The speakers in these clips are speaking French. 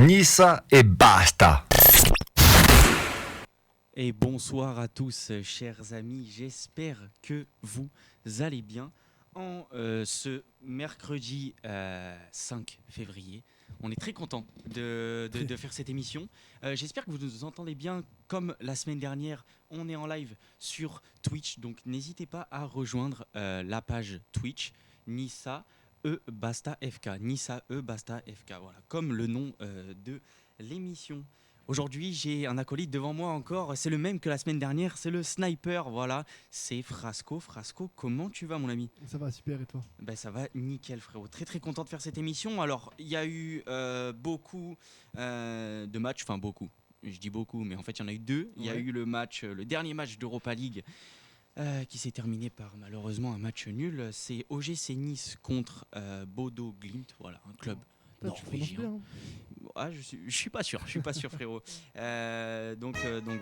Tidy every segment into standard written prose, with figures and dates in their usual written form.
Nissa e basta. Et bonsoir à tous, chers amis. J'espère que vous allez bien en ce mercredi 5 février. On est très content de faire cette émission. J'espère que vous nous entendez bien. Comme la semaine dernière, on est en live sur Twitch. Donc n'hésitez pas à rejoindre la page Twitch Nissa E Basta FK. Nissa E Basta FK. Voilà, comme le nom de l'émission. Aujourd'hui, j'ai un acolyte devant moi encore. C'est le même que la semaine dernière. C'est le sniper. Voilà, c'est Frasco. Frasco, comment tu vas, mon ami? Ça va super et toi? Ben, ça va nickel, frérot. Très très content de faire cette émission. Alors, il y a eu beaucoup de matchs. Enfin, beaucoup. Je dis beaucoup, mais en fait, il y en a eu deux. Il y a Ouais. eu le dernier match d'Europa League qui s'est terminé par malheureusement un match nul. C'est OGC Nice contre Bodo Glimt. Voilà, un club Putain, tu prononces norvégien. bien. Hein. Ah, je suis pas sûr, frérot. Donc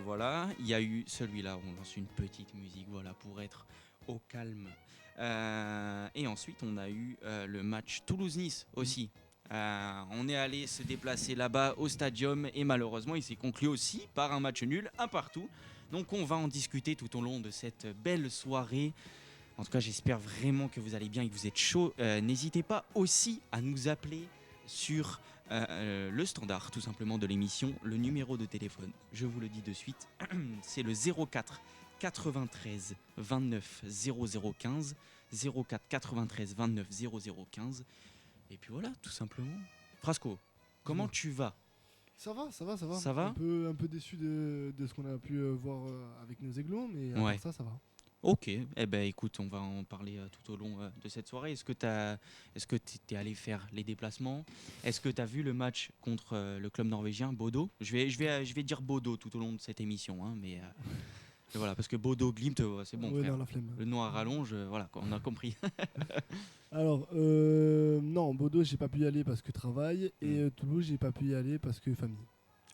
voilà, il y a eu celui-là, on lance une petite musique, voilà, pour être au calme. Et ensuite, on a eu le match Toulouse-Nice aussi. On est allé se déplacer là-bas au stadium et malheureusement, il s'est conclu aussi par un match nul, un partout. Donc on va en discuter tout au long de cette belle soirée. En tout cas, j'espère vraiment que vous allez bien et que vous êtes chaud. N'hésitez pas aussi à nous appeler sur le standard tout simplement de l'émission, le numéro de téléphone, je vous le dis de suite, c'est le 04 93 29 0015, 04 93 29 0015. Et puis voilà, tout simplement. Frasco, comment tu vas? Ça va. Ça va? Un peu déçu de ce qu'on a pu voir avec nos aiglons, mais à Ouais. part ça va. Ok, eh ben écoute, on va en parler tout au long de cette soirée. Est-ce que tu es allé faire les déplacements? Est-ce que tu as vu le match contre le club norvégien Bodo? Je vais dire Bodo tout au long de cette émission, hein, mais voilà, parce que Bodo Glimt, c'est bon, Ouais, frère. non, la flemme. Le nom à rallonge, voilà, quoi, on a compris. Alors, non, Bodo, j'ai pas pu y aller parce que travail, et Toulouse, j'ai pas pu y aller parce que famille.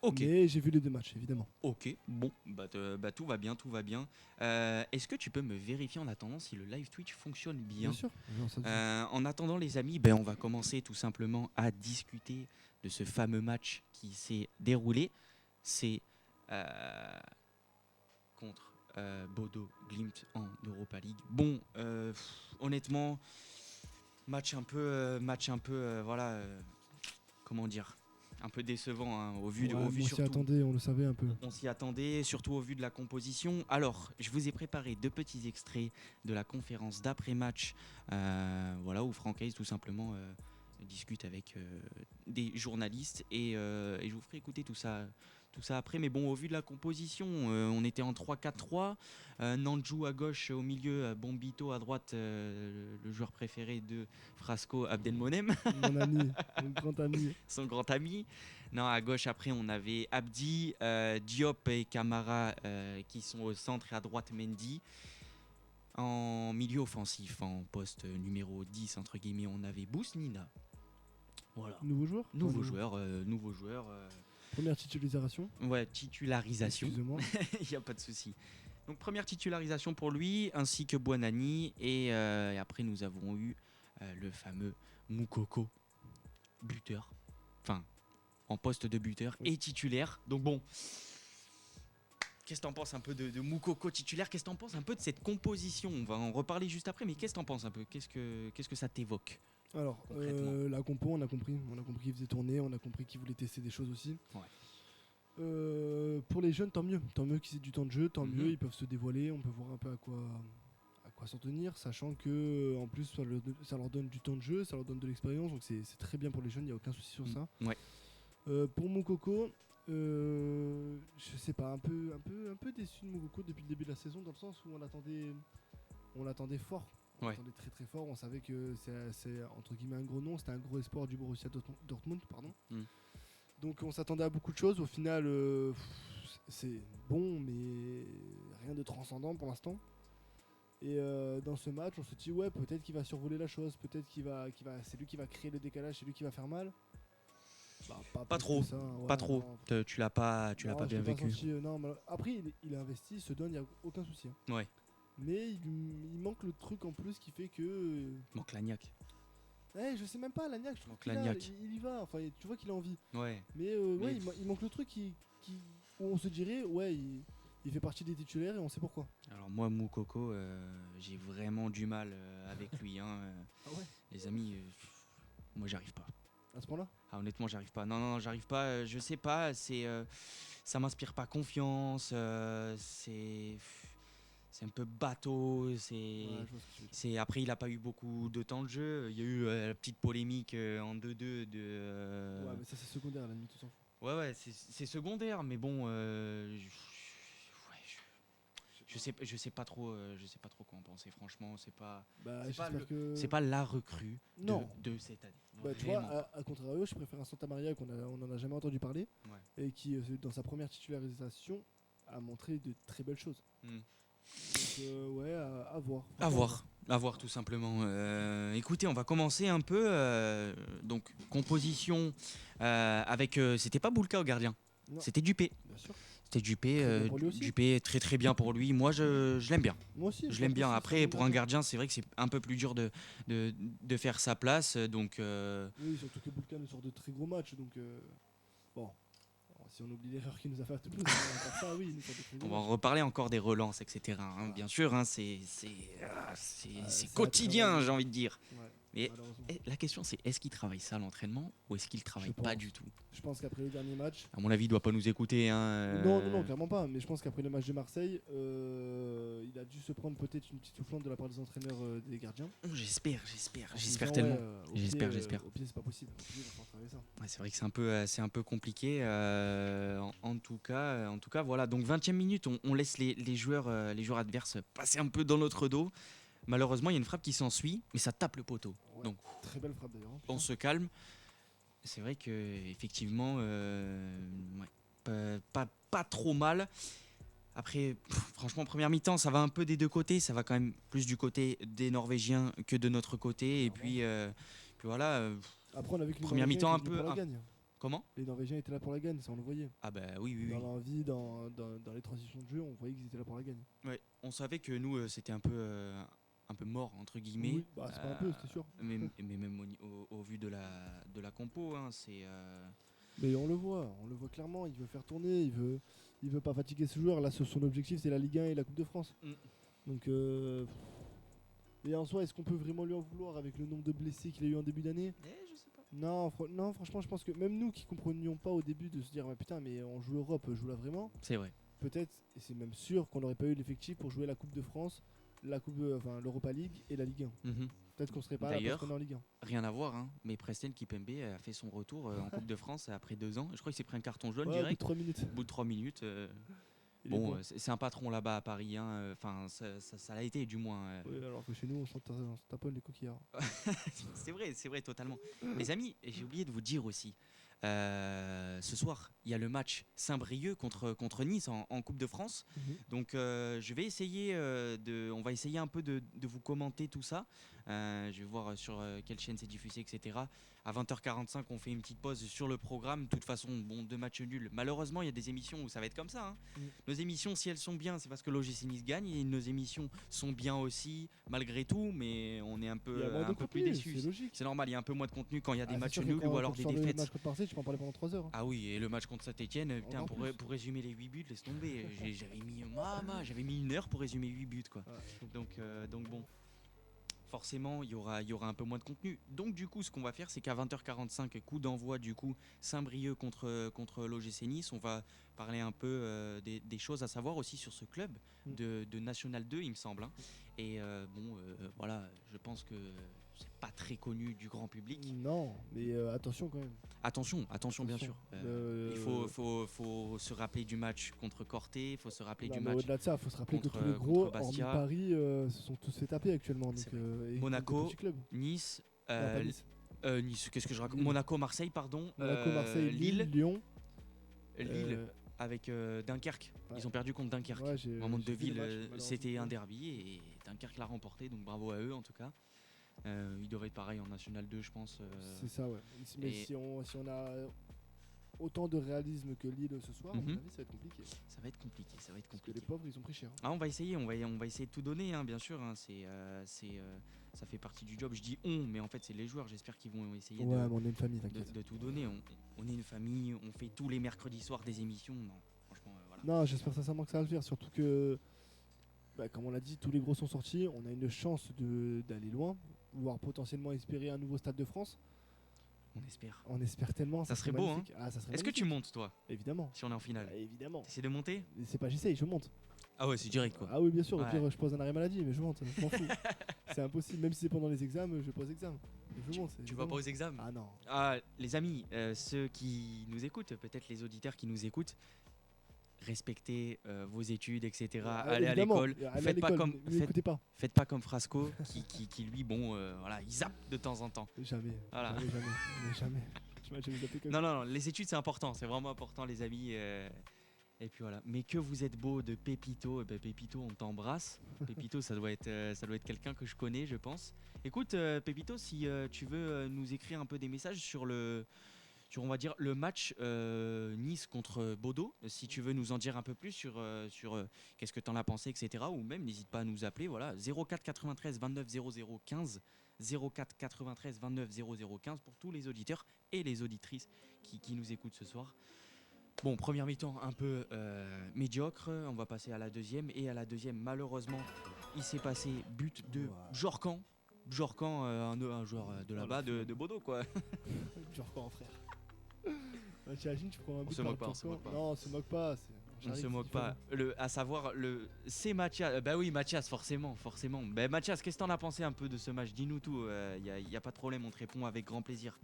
Ok. Mais j'ai vu les deux matchs, évidemment. Ok, bon, bah, tout va bien, tout va bien. Est-ce que tu peux me vérifier en attendant si le live Twitch fonctionne bien? Bien sûr. Genre, ça te dit. En attendant les amis, ben, on va commencer tout simplement à discuter de ce fameux match qui s'est déroulé. C'est contre Bodo Glimt en Europa League. Bon, honnêtement, match un peu, voilà, comment dire, un peu décevant hein, au vu, Ouais, au vu on s'y surtout. attendait, on le savait un peu. On s'y attendait, surtout au vu de la composition. Alors, je vous ai préparé deux petits extraits de la conférence d'après-match, voilà, où Franck Hayes tout simplement discute avec des journalistes et je vous ferai écouter tout ça après. Mais bon, au vu de la composition, on était en 3-4-3. Nanju à gauche, au milieu, Bombito à droite, le joueur préféré de Frasco, Abdelmonem, Mon ami, mon grand ami. son grand ami. Non, à gauche, après, on avait Abdi, Diop et Camara qui sont au centre et à droite, Mendy. En milieu offensif, en poste numéro 10, entre guillemets, on avait Bousnina. Voilà. Nouveau joueur Nouveau Enfin, joueur. Première titularisation. Ouais, titularisation. Excusez-moi. Il n'y a pas de souci. Donc, première titularisation pour lui, ainsi que Buonani. Et après, nous avons eu le fameux Moukoko, buteur. Enfin, en poste de buteur et titulaire. Donc bon, qu'est-ce que t'en penses un peu de Moukoko titulaire? Qu'est-ce que t'en penses un peu de cette composition? On va en reparler juste après, mais qu'est-ce que t'en penses un peu? Qu'est-ce que ça t'évoque? Alors, Concrètement. la compo, on a compris qu'il faisait tourner, on a compris qu'il voulait tester des choses aussi. Ouais. Pour les jeunes, tant mieux qu'ils aient du temps de jeu, tant Mhm. mieux, ils peuvent se dévoiler, on peut voir un peu à quoi s'en tenir, sachant que en plus ça leur donne du temps de jeu, ça leur donne de l'expérience, donc c'est très bien pour les jeunes, il n'y a aucun souci sur ça. Ouais. Pour Moukoko, je sais pas, un peu déçu de Moukoko depuis le début de la saison, dans le sens où on l'attendait fort. On Ouais. l'attendait très très fort, on savait que c'est entre guillemets un gros nom, c'était un gros espoir du Borussia Dortmund, pardon. Mm. Donc on s'attendait à beaucoup de choses, au final c'est bon mais rien de transcendant pour l'instant. Et dans ce match on se dit ouais peut-être qu'il va survoler la chose, peut-être c'est lui qui va créer le décalage, c'est lui qui va faire mal. Bah, Pas plus trop, que ça, ouais, pas trop. non. Tu l'as pas Non, je bien l'ai pas vécu. senti, non, mais après il a investi, il se donne, il n'y a aucun souci. Hein. Ouais. Mais il manque le truc en plus qui fait que... Manque l'agnac. Je sais même pas, Lagnac, je trouve Donc, qu'il Lagnac. il y va. Enfin, tu vois qu'il a envie. Ouais. Mais Mais- il manque le truc où on se dirait, ouais, il fait partie des titulaires et on sait pourquoi. Alors moi, Moukoko, j'ai vraiment du mal avec lui. Hein. Ah ouais. Les amis, moi j'arrive pas. À ce point-là. Ah, honnêtement, j'arrive pas. Non, j'arrive pas. Je sais pas. Ça m'inspire pas confiance. C'est un peu bateau. Ouais, je vois ce que tu veux dire. Après, il a pas eu beaucoup de temps de jeu. Il y a eu la petite polémique en 2-2 de. Ouais, mais ça c'est secondaire, à la limite, on s'en fout. Ouais, c'est secondaire, mais bon, je sais pas trop, quoi en penser. Franchement, c'est pas J'espère que. c'est pas la recrue Non. de cette année. Tu vois, Vraiment. à contrario, je préfère un Santa Maria on en a jamais entendu parler Ouais. et qui, dans sa première titularisation, a montré de très belles choses. Hmm. Donc, ouais, à voir. À voir tout simplement. Écoutez, on va commencer un peu. Donc, composition avec. C'était pas Boulka au gardien, Non. c'était Dupé. Bien sûr. C'était Dupé. Très bien pour lui aussi. Dupé, très très bien pour lui. Moi, je l'aime bien. Moi aussi. Je l'aime pense bien. aussi, Après, c'est pour un gardien, c'est vrai que c'est un peu plus dur de faire sa place. Donc, Oui, surtout que Boulka nous sort de très gros matchs. Donc, bon. Si on oublie l'erreur qu'il nous a fait à Toulouse, ça, oui, il nous sort de très on gros va en matchs. reparler encore des relances, etc. hein, bien sûr, hein, c'est c'est quotidien, à travailler. j'ai envie de dire. Ouais, Mais malheureusement. la question, c'est est-ce qu'il travaille ça à l'entraînement ou est-ce qu'il travaille Je pas pense. du tout? Je pense qu'après le dernier match. À mon avis, il doit pas nous écouter. Non, clairement pas. Mais je pense qu'après le match de Marseille, il a dû se prendre peut-être une petite soufflante de la part des entraîneurs des gardiens. J'espère En se j'espère disant, tellement. ouais, J'espère. Au pied, c'est pas possible. Au pied, il va falloir travailler ça. Ouais, c'est vrai que c'est un peu compliqué. En tout cas, voilà. Donc 20e minute, on laisse les joueurs adverses passer un peu dans notre dos. Malheureusement, il y a une frappe qui s'ensuit, mais ça tape le poteau. Ouais, Donc très belle frappe d'ailleurs. on se calme. C'est vrai que effectivement, ouais, pas trop mal. Après, franchement, première mi-temps, ça va un peu des deux côtés. Ça va quand même plus du côté des Norvégiens que de notre côté. Et puis voilà. Après, on a vu que les Première Norvégiens mi-temps étaient venus pour la gagne. Comment? Les Norvégiens étaient là pour la gagne, ça on le voyait. Ah bah oui. Dans l'envie, dans les transitions de jeu, on voyait qu'ils étaient là pour la gagne. Ouais, on savait que nous, c'était un peu mort, entre guillemets. Oui, bah, c'est pas un peu, c'était sûr. Mais même au vu de la compo, hein, c'est. Mais on le voit clairement, il veut faire tourner, il veut pas fatiguer ses joueurs. Là, son objectif, c'est la Ligue 1 et la Coupe de France. Mm. Donc, et en soi, est-ce qu'on peut vraiment lui en vouloir avec le nombre de blessés qu'il a eu en début d'année? Je sais pas. Non, franchement, je pense que même nous qui comprenions pas au début de se dire, putain, mais on joue l'Europe, joue là vraiment. C'est vrai. Peut-être, et c'est même sûr qu'on n'aurait pas eu l'effectif pour jouer la Coupe de France, l'Europa League et la Ligue 1. Mhm. Peut-être qu'on serait pas là D'ailleurs, parce qu'on est en Ligue 1. Rien à voir, hein, mais Preston Kipembe a fait son retour en Coupe de France après 2 ans. Je crois qu'il s'est pris un carton jaune Ouais, au bout de direct. 3 minutes. Au bout de 3 minutes. Il est Bon, bon. c'est un patron là-bas à Paris. Enfin, ça l'a été du moins. Oui, alors que chez nous, on se taponne les coquillards. C'est vrai, totalement. Les amis, j'ai oublié de vous dire aussi. Ce soir, il y a le match Saint-Brieuc contre Nice en Coupe de France. Donc, je vais essayer on va essayer un peu de vous commenter tout ça. Je vais voir sur quelle chaîne c'est diffusé, etc. À 20h45, on fait une petite pause sur le programme. De toute façon, bon, 2 matchs nuls. Malheureusement, il y a des émissions où ça va être comme ça. Hein. Nos émissions, si elles sont bien, c'est parce que l'OGC Nice gagne. Et nos émissions sont bien aussi, malgré tout. Mais on est un peu plus déçus. C'est logique. C'est normal, il y a un peu moins de contenu quand il y a des C'est matchs sûr que nuls ou alors quand des tu sors le défaites. match contre Marseille, tu peux en parler pendant 3 heures. Hein. Ah oui, et le match contre Saint-Etienne, putain, Encore plus. pour résumer les 8 buts, laisse tomber. J'avais mis 1 heure pour résumer 8 buts, quoi. Donc bon, forcément, il y aura un peu moins de contenu. Donc du coup, ce qu'on va faire, c'est qu'à 20h45, coup d'envoi du coup Saint-Brieuc contre l'OGC Nice, on va parler un peu des choses à savoir aussi sur ce club de National 2, il me semble. Hein. Et voilà, je pense que c'est pas très connu du grand public. Non, mais attention quand même. Attention, bien sûr. Il faut se rappeler du match contre Corté, il faut se rappeler du match Au-delà de ça, il faut se rappeler que contre- tous les gros, contre hormis Bastia. Paris, se sont tous fait taper actuellement. C'est Donc, et Monaco, des petits clubs. Nice, Non, pas Nice. Nice, qu'est-ce que je raconte? Lille. Monaco, Marseille, pardon. Monaco, Marseille, Lille, Lyon. Lille avec Dunkerque. Ouais. Ils ont perdu contre Dunkerque. Ouais, Vraiment de j'ai vu le Deville, match, malheureusement. c'était un derby et Dunkerque l'a remporté, donc bravo à eux en tout cas. Ils devraient être pareil en National 2, je pense. C'est ça, ouais. Mais et- si on a autant de réalisme que Lille ce soir, à mon Mhm. avis, ça va être compliqué. Ça va être compliqué, ça va être Parce que les compliqué. pauvres, ils ont pris cher. Ah, on va essayer de tout donner, hein, bien sûr. Hein, ça fait partie du job. Je dis on, mais en fait, c'est les joueurs. J'espère qu'ils vont essayer Ouais, mais on est une famille, de, t'inquiète. de tout donner. On est une famille, on fait tous les mercredis soirs des émissions. Non, franchement, voilà. Non, j'espère sincèrement que ça va le faire. Surtout que, comme on l'a dit, tous les gros sont sortis. On a une chance d'aller loin, voire potentiellement espérer un nouveau Stade de France. On espère. On espère tellement. Ça serait beau, magnifique. Ah, ça serait Est-ce que tu magnifique. montes, toi, Évidemment. si on est en finale? Évidemment. T'essaies de monter? Et c'est pas j'essaye, je monte. Ah ouais, c'est direct, quoi. Ah oui, bien sûr. Au Ouais. pire, je pose un arrêt maladie, mais je monte. Je m'en fous. C'est impossible. Même si c'est pendant les examens, je pose examen. Je monte. Tu vas pas aux examens? Ah non. Ah, les amis, ceux qui nous écoutent, peut-être les auditeurs qui nous écoutent, respectez vos études, etc. Allez à Évidemment. l'école. Allez à Faites pas l'école, comme, mais m'écoutez pas. faites pas comme Frasco, qui lui, bon, voilà, il zappe de temps en temps. Jamais. Voilà. Jamais. Tu m'as jamais zappé comme Non, non, non, les études c'est important, c'est vraiment important, les amis. Et puis voilà. Mais que vous êtes beau de Pépito, Pépito, on t'embrasse. Pépito, ça doit être quelqu'un que je connais, je pense. Écoute, Pépito, si tu veux nous écrire un peu des messages sur on va dire le match Nice contre Bodo, si tu veux nous en dire un peu plus sur qu'est-ce que tu en as pensé, etc. Ou même n'hésite pas à nous appeler, voilà, 04 93 29 00 15, 04 93 29 00 15 pour tous les auditeurs et les auditrices qui nous écoutent ce soir. Bon, première mi-temps un peu médiocre, on va passer à la deuxième, et à la deuxième malheureusement il s'est passé but de Bjorkan. Bjorkan, un joueur de là-bas, de Bodo, quoi. Genre quoi, frère. T'imagines, tu prends un but se par moque pas, on se Turco. moque pas. Non, on se moque pas. On ne se moque pas. À savoir, c'est Mathias. Bah oui, Mathias, forcément. Bah, Mathias, qu'est-ce que t'en as pensé un peu de ce match? Dis-nous tout. Y a pas de problème, on te répond avec grand plaisir.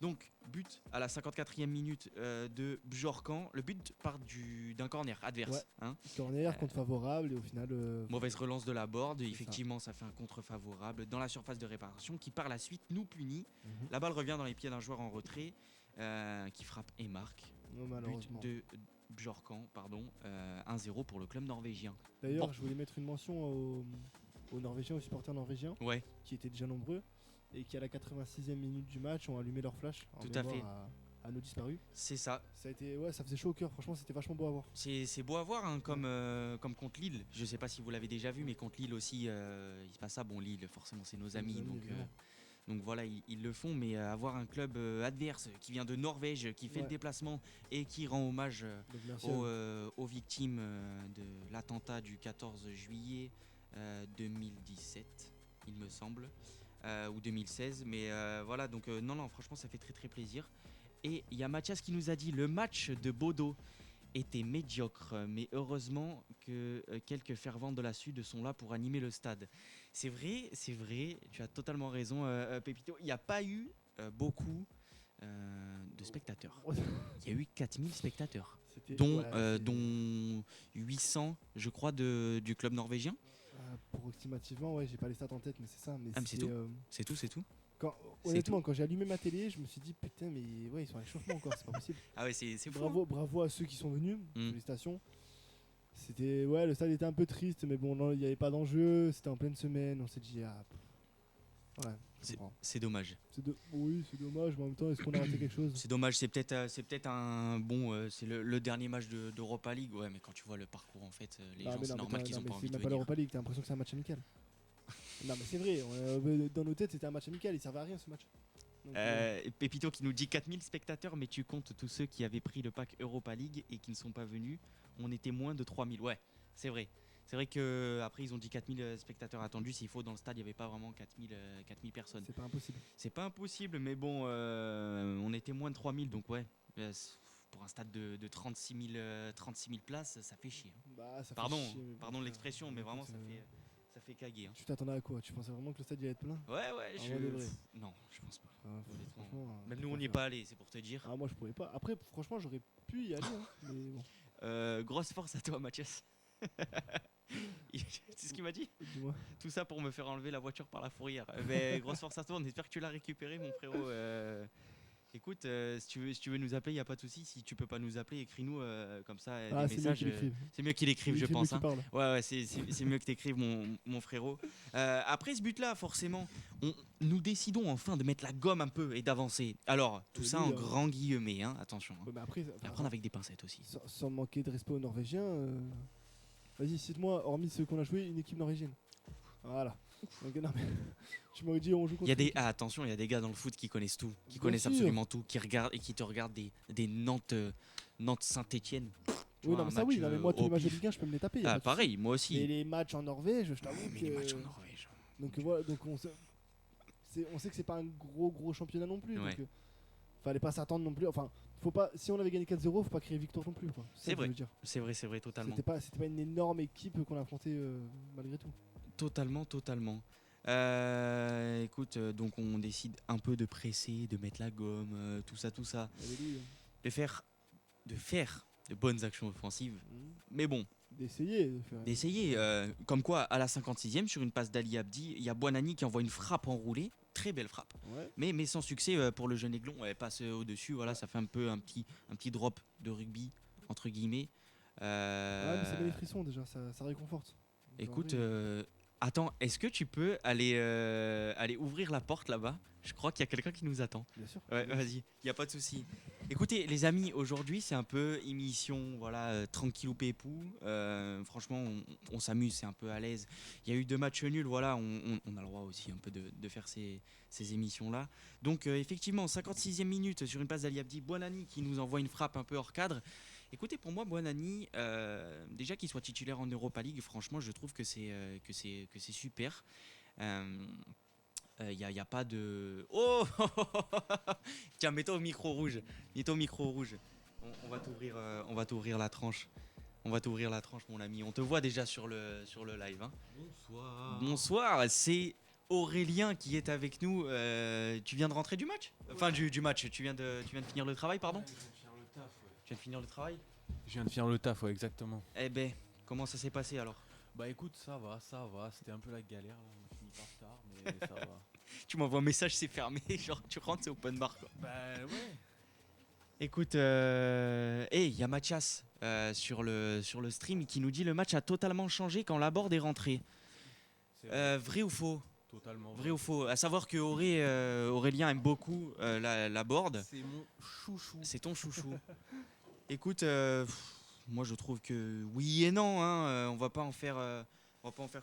Donc, but à la 54e minute de Bjorkan. Le but part d'un corner adverse. Ouais. Hein. Corner, contre favorable, et au final. Mauvaise relance de la board. C'est Effectivement, ça fait un contre favorable dans la surface de réparation qui, par la suite, nous punit. Mhm. La balle revient dans les pieds d'un joueur en retrait qui frappe et marque. Non, But malheureusement. de Bjorkan, pardon, 1-0 pour le club norvégien. D'ailleurs, Bon. je voulais mettre une mention aux Norvégiens, aux supporters norvégiens, Ouais, qui étaient déjà nombreux, et qui à la 86e minute du match ont allumé leur flash en Tout à mémoire fait. à nos disparus. c'est ça. Ça a été, ouais, ça faisait chaud au cœur. Franchement, c'était vachement beau à voir. C'est beau à voir, hein, comme contre Lille. Je sais pas si vous l'avez déjà vu, mais contre Lille aussi, il se passe ça. Bon, Lille, forcément, c'est nos amis, évidemment. donc voilà, ils le font. Mais avoir un club adverse qui vient de Norvège, qui fait le Ouais. déplacement et qui rend hommage Donc merci. à eux. aux victimes de l'attentat du 14 juillet 2017, il me semble, ou 2016. Mais voilà, donc non, franchement, ça fait très très plaisir. Et il y a Mathias qui nous a dit le match de Bodo était médiocre, mais heureusement que quelques fervents de la Sud sont là pour animer le stade. C'est vrai, tu as totalement raison, Pépito. Il n'y a pas eu beaucoup de spectateurs. Il y a eu 4000 spectateurs, C'était- dont, ouais, c'est- dont 800, je crois, du club norvégien. Approximativement, ouais, j'ai pas les stats en tête, mais c'est ça. Mais Ah, mais c'est c'est, tout. C'est tout. honnêtement, quand j'ai allumé ma télé, je me suis dit putain, mais ouais, ils sont à l'échauffement encore, c'est pas possible. Ah ouais, c'est fou. Bravo à ceux qui sont venus. Mm. Félicitations. C'était, ouais, le stade était un peu triste, mais bon, non, il n'y avait pas d'enjeu. C'était en pleine semaine. On s'est dit, ouais, je comprends. C'est dommage. Oui, c'est dommage, mais en même temps, est-ce qu'on a raté quelque chose? C'est dommage, c'est peut-être un bon, c'est le dernier match d'Europa League. Ouais, mais quand tu vois le parcours, en fait, les Ah, gens, mais c'est non, mais normal attends, qu'ils non, ont mais pas c'est envie de même pas venir. l'Europa League, t'as l'impression que c'est un match amical. Non, mais c'est vrai, dans nos têtes, c'était un match amical, il servait à rien ce match. Donc, Pépito qui nous dit 4000 spectateurs, mais tu comptes tous ceux qui avaient pris le pack Europa League et qui ne sont pas venus. On était moins de 3000. Ouais, c'est vrai. C'est vrai qu'après, ils ont dit 4000 spectateurs attendus. S'il faut, dans le stade, il n'y avait pas vraiment 4000 personnes. c'est pas impossible. C'est pas impossible, mais bon, on était moins de 3000, donc ouais. Pour un stade de 36 000 places, ça fait chier. Hein. Bah, ça fait Pardon, chier, mais pardon bon, de l'expression, mais vraiment, c'est- ça fait caguer. Hein. Tu t'attendais à quoi? Tu pensais vraiment que le stade allait être plein? Ouais, Ah, ouais, de vrai. Non, je pense pas. Ah, Honnêtement. franchement, Même je nous, on n'y est préfère. pas allé, c'est pour te dire. Ah, moi je pouvais pas. Après, franchement, j'aurais pu y aller, hein, mais bon, Grosse force à toi, Mathias. C'est ce qu'il m'a dit. dis-moi. Tout ça pour me faire enlever la voiture par la fourrière. Mais grosse force à toi, on espère que tu l'as récupéré, mon frérot. Écoute, si tu veux nous appeler, il n'y a pas de souci. Si tu peux pas nous appeler, écris-nous comme ça Ah, des c'est mieux messages. qu'il écrive. C'est mieux qu'il écrive, je C'est mieux pense. qu'il Hein. parle. Ouais, c'est mieux que t'écrives, mon frérot. Après ce but-là, forcément, nous décidons enfin de mettre la gomme un peu et d'avancer. Alors, tout ça en Alléluia. grand guillemets, hein, attention. Hein. Ouais, mais après, Et à prendre avec des pincettes aussi. sans manquer de respect aux Norvégiens, vas-y, cite-moi, hormis ceux qu'on a joué, une équipe norvégienne. Voilà. Donc, non, mais tu m'aurais dit, on joue contre. Attention, il y a des gars dans le foot qui connaissent tout, qui Bien connaissent sûr. absolument tout, qui regardent et qui te regardent des Nantes, Nantes Saint-Étienne. Oui, non, mais ça, oui, non, mais moi, tous les matchs de pif. Ligue 1, je peux me les taper. y a Ah, pas de pareil, moi souci. Mais aussi. les matchs en Norvège, je t'avoue Mais que. les matchs en Norvège. Donc voilà, donc on sait que c'est pas un gros championnat non plus. Ouais. Donc fallait pas s'attendre non plus. Enfin, faut pas. Si on avait gagné 4-0, faut pas crier victoire non plus. Quoi. ça C'est que je vrai. veux dire. C'est vrai, totalement. C'était pas une énorme équipe qu'on a affrontée malgré tout. Totalement. Écoute, donc on décide un peu de presser, de mettre la gomme, tout ça. Alléluia. De faire de bonnes actions offensives. Mhm. Mais bon, D'essayer de faire. d'essayer. Comme quoi, à la 56e, sur une passe d'Ali Abdi, il y a Buonanni qui envoie une frappe enroulée. Très belle frappe. Ouais. Mais sans succès pour le jeune Aiglon. Elle passe au-dessus. Voilà, ça fait un peu un petit drop de rugby, entre guillemets. Ouais, mais ça met les frissons déjà, ça réconforte. Donc, Écoute, en vrai, attends, est-ce que tu peux aller ouvrir la porte là-bas? Je crois qu'il y a quelqu'un qui nous attend. bien sûr. Ouais, vas-y, il n'y a pas de souci. Écoutez, les amis, aujourd'hui, c'est un peu émission, voilà, tranquillou pépou. Franchement, on s'amuse, c'est un peu à l'aise. Il y a eu 2 matchs nuls, voilà, on a le droit aussi un peu de faire ces émissions-là. Donc, effectivement, 56e minute sur une passe d'Ali Abdi, Buonanni qui nous envoie une frappe un peu hors cadre. Écoutez, pour moi, Buonanni, déjà qu'il soit titulaire en Europa League, franchement, je trouve que c'est super. Il n'y a pas de... Oh Tiens, mets-toi au micro rouge. On va t'ouvrir la tranche. Mon ami. On te voit déjà sur le live. Hein. Bonsoir, c'est Aurélien qui est avec nous. Tu viens de rentrer du match? Enfin, du match. Tu viens de finir le travail, pardon? Tu viens de finir le travail? Je viens de finir le taf, ouais, exactement. Eh ben, comment ça s'est passé alors? Bah écoute, ça va. C'était un peu la galère, là. On a fini par tard, mais ça va. Tu m'envoies un message, c'est fermé. Genre, tu rentres, c'est open bar, quoi. Bah ouais. Écoute, il y a Mathias sur le stream qui nous dit le match a totalement changé quand Laborde est rentré. C'est vrai, Vrai ou faux? totalement Vrai ou faux? À savoir que Aurélien aime beaucoup Laborde. C'est mon chouchou. C'est ton chouchou. Écoute, moi je trouve que oui et non. Hein, on va pas en faire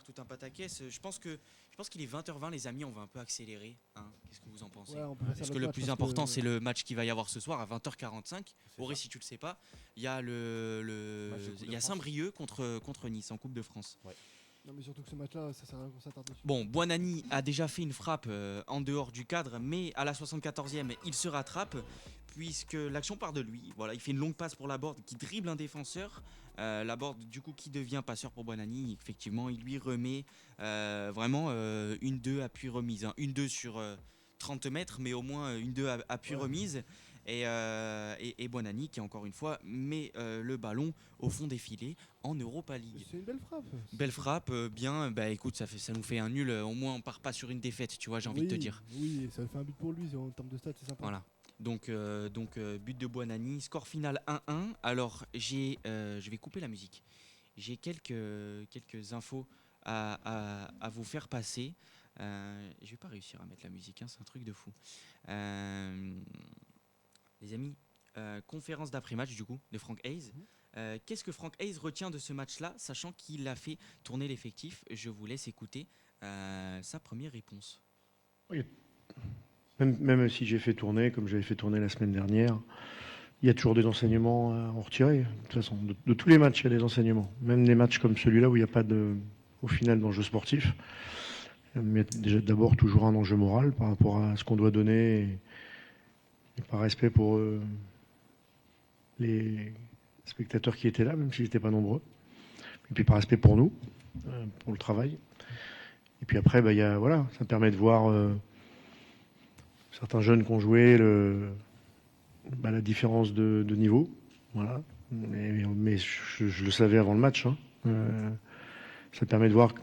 tout un pataquès. Je pense qu'il est 20h20, les amis. On va un peu accélérer. Hein. Qu'est-ce que vous en pensez? Ouais, on peut passer à Parce l'autre que le match, plus parce important, que- c'est le match qu'il va y avoir ce soir à 20h45. C'est Auré, ça. si tu le sais pas, il y a Match de Coupe de il y a France. Saint-Brieuc contre Nice en Coupe de France. Non, mais surtout que ce match-là, ça sert à rien qu'on s'attarde dessus. Bon, Buonanni a déjà fait une frappe en dehors du cadre, mais à la 74e, il se rattrape puisque l'action part de lui. Voilà, il fait une longue passe pour Laborde qui dribble un défenseur. Laborde, du coup, qui devient passeur pour Buonanni. Effectivement, il lui remet vraiment une 2 appui remise. Hein. Une 2 sur 30 mètres, mais au moins une 2 appui Ouais. remise. Et Buonanni qui, encore une fois, met le ballon au fond des filets en Europa League. C'est une belle frappe. Belle frappe, bien. Bah écoute, ça nous fait un nul. Au moins, on part pas sur une défaite, tu vois, j'ai envie de te dire. Oui, ça fait un but pour lui, en termes de stats, c'est sympa. Voilà. Donc, but de Buonanni, score final 1-1. Alors, je vais couper la musique. J'ai quelques infos à vous faire passer. Je vais pas réussir à mettre la musique, hein, c'est un truc de fou. Les amis, conférence d'après-match du coup de Frank Hayes. Qu'est-ce que Frank Hayes retient de ce match-là, sachant qu'il a fait tourner l'effectif? Je vous laisse écouter sa première réponse. Même si j'ai fait tourner, comme j'avais fait tourner la semaine dernière, il y a toujours des enseignements à en retirer. De toute façon, de tous les matchs, il y a des enseignements. Même des matchs comme celui-là où il n'y a pas au final d'enjeu sportif. Mais déjà d'abord toujours un enjeu moral par rapport à ce qu'on doit donner et par respect pour les spectateurs qui étaient là, même s'ils n'étaient pas nombreux. Et puis par respect pour nous, pour le travail. Et puis après, ça permet de voir certains jeunes qui ont joué la différence de niveau. Voilà. Mais je le savais avant le match. Hein. Ça permet de voir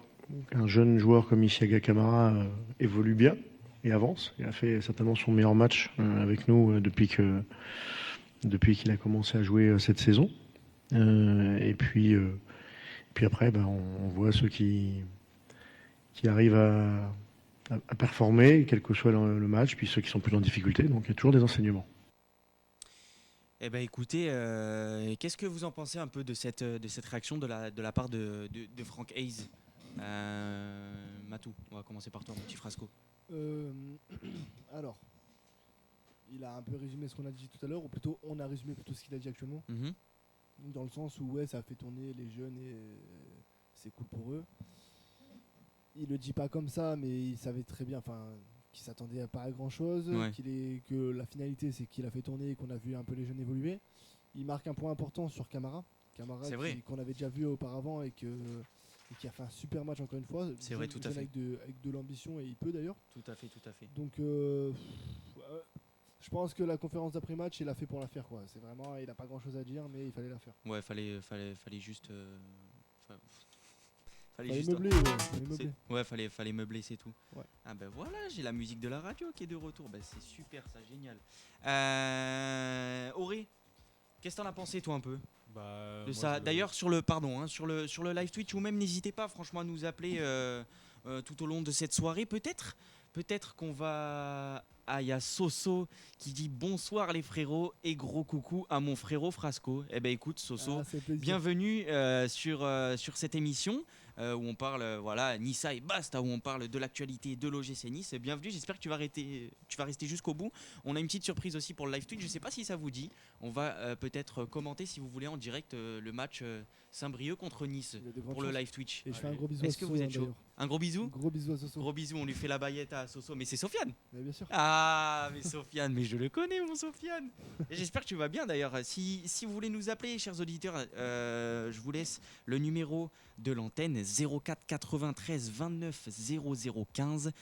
qu'un jeune joueur comme Isiaga Kamara évolue bien. et avance. Il a fait certainement son meilleur match avec nous depuis qu'il a commencé à jouer cette saison. Et puis après, on voit ceux qui arrivent à performer, quel que soit le match, puis ceux qui sont plus en difficulté. Donc il y a toujours des enseignements. Eh ben écoutez, qu'est-ce que vous en pensez un peu de cette réaction de la part de Frank Hayes? Matou, on va commencer par toi, mon petit Frasco. Alors, il a un peu résumé ce qu'on a dit tout à l'heure, ou plutôt on a résumé plutôt ce qu'il a dit actuellement, dans le sens où ouais, ça a fait tourner les jeunes et c'est cool pour eux. Il le dit pas comme ça, mais il savait très bien qu'il s'attendait pas à grand chose, Ouais. que la finalité c'est qu'il a fait tourner et qu'on a vu un peu les jeunes évoluer. Il marque un point important sur Camara C'est vrai. qu'on avait déjà vu auparavant et qui a fait un super match encore une fois. C'est vrai, tout à fait. Avec de l'ambition, et il peut d'ailleurs. Tout à fait, tout à fait. Donc je pense que la conférence d'après-match, il a fait pour la faire, quoi. C'est vraiment, il a pas grand chose à dire, mais il fallait la faire. Ouais, fallait juste. Fallait Fallait juste. meubler, ouais, fallait meubler. Ouais, fallait meubler, c'est tout. Ouais. Ah ben voilà, j'ai la musique de la radio qui est de retour. Ben c'est super, ça, génial. Auré, qu'est-ce que t'en as pensé toi un peu Bah, de moi, ça? D'ailleurs sur le sur le live Twitch, ou même n'hésitez pas franchement à nous appeler tout au long de cette soirée. Peut-être qu'on va. Ah, il y a Soso qui dit bonsoir les frérots et gros coucou à mon frérot Frasco. Eh ben écoute Soso, Ah, c'est plaisir. bienvenue sur cette émission où on parle voilà Nissa et basta, où on parle de l'actualité de l'OGC Nice. Bienvenue, j'espère que tu vas rester jusqu'au bout. On a une petite surprise aussi pour le live Twitch, je sais pas si ça vous dit. On va peut-être commenter si vous voulez en direct le match Saint-Brieuc contre Nice Il y a de grandes pour le chances. live Twitch. Et je fais un gros bisou Est-ce à que Soso, vous êtes chaud? d'ailleurs. Un gros bisou? Gros bisou à Soso. Gros bisou, on lui fait la baguette à Soso, mais c'est Sofiane. Mais bien sûr. Ah, mais Sofiane, mais je le connais, mon Sofiane. Et j'espère que tu vas bien d'ailleurs. Si vous voulez nous appeler, chers auditeurs, je vous laisse le numéro de l'antenne 04 93 29 00 15,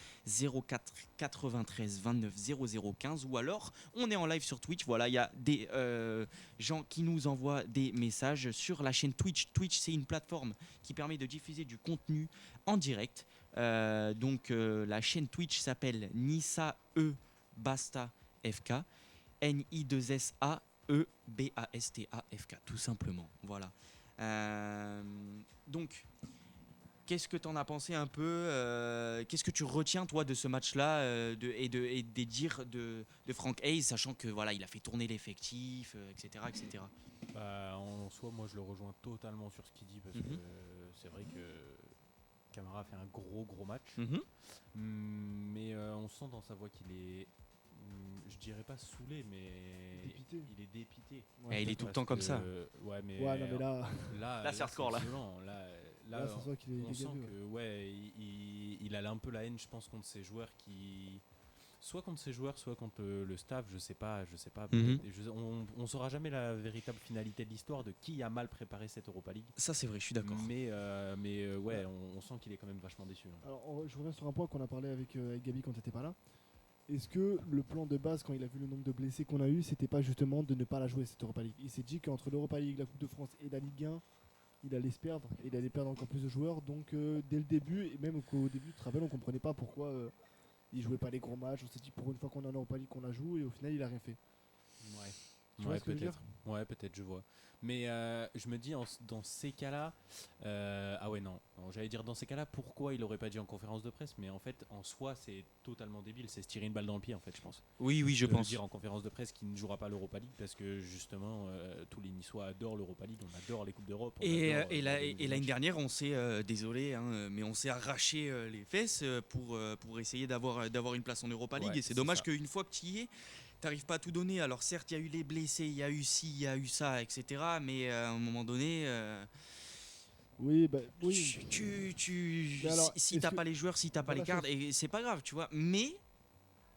04 93 29 00 15, ou alors on est en live sur Twitch. Voilà, il y a des gens qui nous envoient des messages sur la chaîne Twitch. Twitch, c'est une plateforme qui permet de diffuser du contenu en direct. Donc la chaîne Twitch s'appelle Nissa E Basta FK, N-I-2-S-A E-B-A-S-T-A-F-K, tout simplement. Voilà. Donc, qu'est-ce que tu en as pensé un peu? Qu'est-ce que tu retiens toi de ce match-là et des dires de Frank Hayes, sachant que voilà, il a fait tourner l'effectif, etc., etc. Bah, en soi, moi je le rejoins totalement sur ce qu'il dit parce que c'est vrai que Camara a fait un gros match. Mais on sent dans sa voix qu'il est, je dirais pas saoulé, mais Dépité. il est dépité. Ouais, il est tout le temps comme ça. Ouais, mais Ouais, non, mais là, Là, c'est hardcore, là. violent. Là, ça se voit qu'il est on sent gavé, que ouais, il a un peu la haine, je pense, contre ses joueurs soit contre ses joueurs, soit contre le staff, je sais pas. On saura jamais la véritable finalité de l'histoire de qui a mal préparé cette Europa League. Ça, c'est vrai, je suis d'accord. Mais ouais, on sent qu'il est quand même vachement déçu. Alors, je reviens sur un point qu'on a parlé avec Gabi quand t'étais pas là. Est-ce que le plan de base, quand il a vu le nombre de blessés qu'on a eu, c'était pas justement de ne pas la jouer cette Europa League? Il s'est dit qu'entre l'Europa League, la Coupe de France et la Ligue 1, il allait se perdre, et il allait perdre encore plus de joueurs. Donc dès le début, et même qu'au début, tu te rappelles, on comprenait pas pourquoi il jouait pas les gros matchs. On s'est dit pour une fois qu'on est en Europa League qu'on la joue, et au final il a rien fait. Tu vois Ouais, ce que je veux dire? peut-être. Ouais, peut-être, je vois. Mais je me dis, dans ces cas-là, ah ouais, non, j'allais dire dans ces cas-là, pourquoi il aurait pas dit en conférence de presse? Mais en fait, en soi, c'est totalement débile. C'est se tirer une balle dans le pied, en fait, je pense. Oui, je De pense. dire en conférence de presse qu'il ne jouera pas l'Europa League parce que justement, tous les Niçois adorent l'Europa League, on adore les Coupes d'Europe. Et l'année dernière, on s'est, désolé, hein, mais on s'est arraché les fesses pour essayer d'avoir une place en Europa League. Ouais, et c'est c'est dommage ça. qu'une fois que tu y es, t'arrives pas à tout donner. Alors certes, il y a eu les blessés, il y a eu ci, il y a eu ça, etc. Mais à un moment donné, Oui, bah oui. Mais alors, si est-ce t'as que- pas les joueurs, si t'as pas Voilà les cartes, et c'est pas grave, tu vois. Mais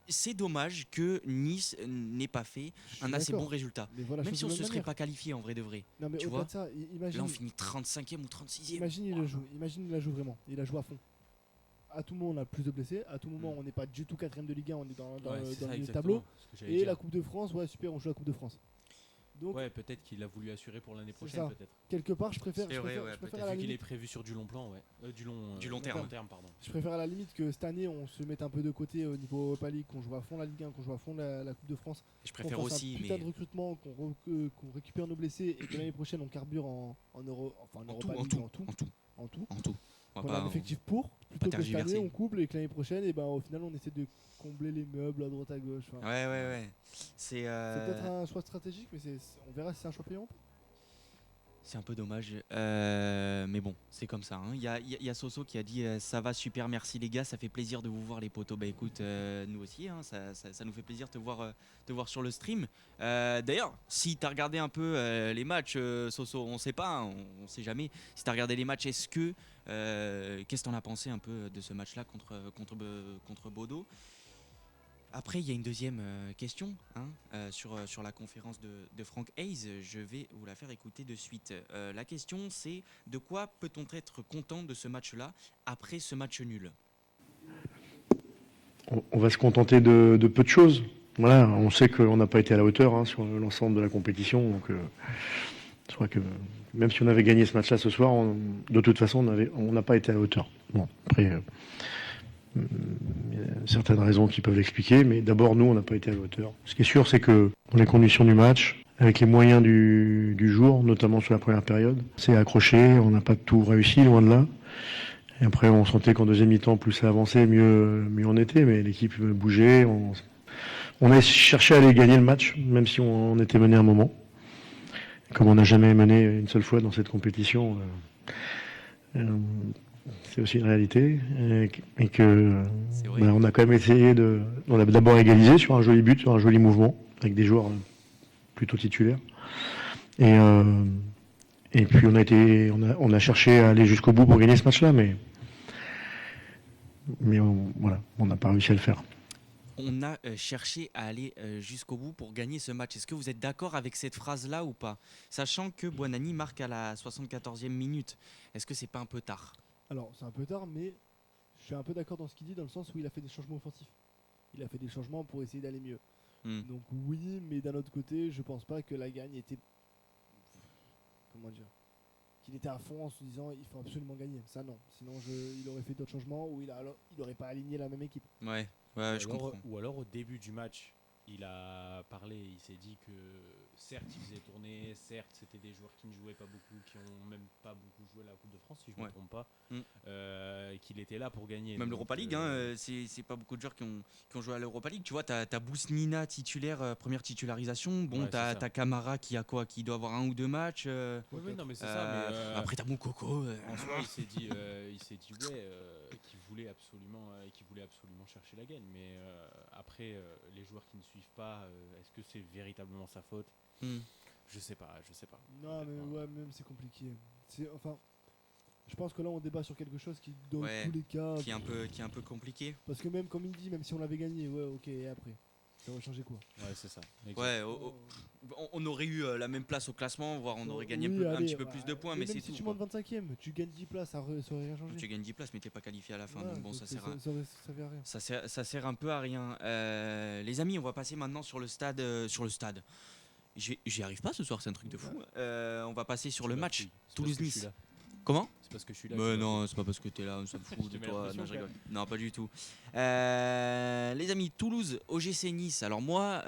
c'est dommage que Nice n'ait pas fait Je suis un assez d'accord. bon résultat. Mais voilà, Même chose si on de se même serait manière. pas qualifié en vrai de vrai. Non mais tu au-delà vois, de ça, Là, imagine. on finit 35e ou 36e. Imagine il le joue, imagine il la joue vraiment, il la joue à fond. À tout moment on a plus de blessés, à tout moment on n'est pas du tout 4ème de Ligue 1, on est dans Ouais, le c'est ça, milieu de exactement, tableau. ce que j'allais Et dire. la Coupe de France, ouais super, on joue la Coupe de France. Donc, Ouais, peut-être qu'il a voulu assurer pour l'année prochaine, ça. peut-être. quelque part, je préfère, C'est vrai, ouais, je préfère peut-être à la Vu qu'il est limite, prévu sur du long plan, ouais. Du long terme. Pardon. je préfère à la limite que cette année, on se mette un peu de côté au niveau Europa League, qu'on joue à fond la Ligue 1, qu'on joue à fond la Coupe de France, Je qu'on préfère fasse aussi, un putain mais de recrutement, qu'on récupère nos blessés et que l'année prochaine, on carbure en Europa League, en tout. en tout. On Qu'on va a pas- l'effectif pour, plutôt que cette tergiverser. année, on couple et que l'année prochaine, et ben, au final, on essaie de combler les meubles à droite à gauche. Enfin, Ouais. C'est c'est peut-être un choix stratégique, mais on verra si c'est un choix payant. C'est un peu dommage, mais bon, c'est comme ça. Il y a Soso qui a dit ça va super, merci les gars, ça fait plaisir de vous voir les potos. Bah écoute, nous aussi, ça nous fait plaisir de te voir sur le stream. D'ailleurs, si tu as regardé un peu les matchs, Soso, on sait pas, on sait jamais. Si tu as regardé les matchs, qu'est-ce que t'en as pensé un peu de ce match-là contre Bodo? Après, il y a une deuxième question sur la conférence de Frank Hayes. Je vais vous la faire écouter de suite. La question, c'est de quoi peut-on être content de ce match-là après ce match nul? On va se contenter de peu de choses. Voilà, on sait qu'on n'a pas été à la hauteur sur l'ensemble de la compétition. Donc, je crois que même si on avait gagné ce match-là ce soir, de toute façon, on n'a pas été à la hauteur. Bon, après, il y a certaines raisons qui peuvent l'expliquer, mais d'abord, nous, on n'a pas été à la hauteur. Ce qui est sûr, c'est que dans les conditions du match, avec les moyens du jour, notamment sur la première période, c'est accroché, on n'a pas tout réussi, loin de là. Et après, on sentait qu'en deuxième mi-temps, plus ça avançait, mieux on était, mais l'équipe bougeait. On a cherché à aller gagner le match, même si on était mené un moment. Comme on n'a jamais mené une seule fois dans cette compétition, c'est aussi une réalité. Et que on a quand même essayé on a d'abord égalisé sur un joli but, sur un joli mouvement, avec des joueurs plutôt titulaires. Et puis on a cherché à aller jusqu'au bout pour gagner ce match-là, mais on n'a pas réussi à le faire. On a cherché à aller jusqu'au bout pour gagner ce match. Est-ce que vous êtes d'accord avec cette phrase-là ou pas? Sachant que Buonanni marque à la 74e minute. Est-ce que c'est pas un peu tard? Alors, c'est un peu tard, mais je suis un peu d'accord dans ce qu'il dit, dans le sens où il a fait des changements offensifs. Il a fait des changements pour essayer d'aller mieux. Donc oui, mais d'un autre côté, je pense pas que la gagne était... Comment dire? Qu'il était à fond en se disant il faut absolument gagner. Ça non. Sinon il aurait fait d'autres changements ou il aurait pas aligné la même équipe. Ouais, je comprends. Ou alors au début du match, il a parlé, il s'est dit que certes il faisait tourner, certes c'était des joueurs qui ne jouaient pas beaucoup, qui ont même pas beaucoup joué la Coupe de France si je ne me trompe pas, qu'il était là pour gagner. Même l'Europa League, c'est pas beaucoup de joueurs qui ont joué à l'Europa League. Tu vois, t'as Bousnina titulaire, première titularisation. Bon, t'as Camara qui doit avoir un ou deux matchs. Oui, non mais c'est ça. Mais après t'as Moukoko. En soi, il s'est dit qu'il voulait absolument chercher la gagne. Mais après, les joueurs qui ne suivent pas, est-ce que c'est véritablement sa faute? Je sais pas. Non, mais ouais, même c'est compliqué. Je pense que là on débat sur quelque chose qui, dans tous les cas, qui est un peu compliqué. Parce que même comme il dit, même si on l'avait gagné, ouais, ok, et après, ça aurait changé quoi? Ouais, c'est ça. Ouais, on aurait eu la même place au classement, voire on aurait gagné un petit peu plus de points, mais c'est si tout. Si tu montes 25ème, tu gagnes 10 places, ça aurait rien changé. Tu gagnes 10 places, mais t'es pas qualifié à la fin, donc bon, ça sert à rien. Ça sert un peu à rien. Les amis, on va passer maintenant sur le stade. J'y arrive pas ce soir, c'est un truc de fou. On va passer sur le match Toulouse-Nice. Comment? C'est parce que je suis là. Mais non, c'est pas parce que t'es là, ça me fout de toi. Non, je rigole. Non, pas du tout. Les amis, Toulouse, OGC Nice. Alors moi,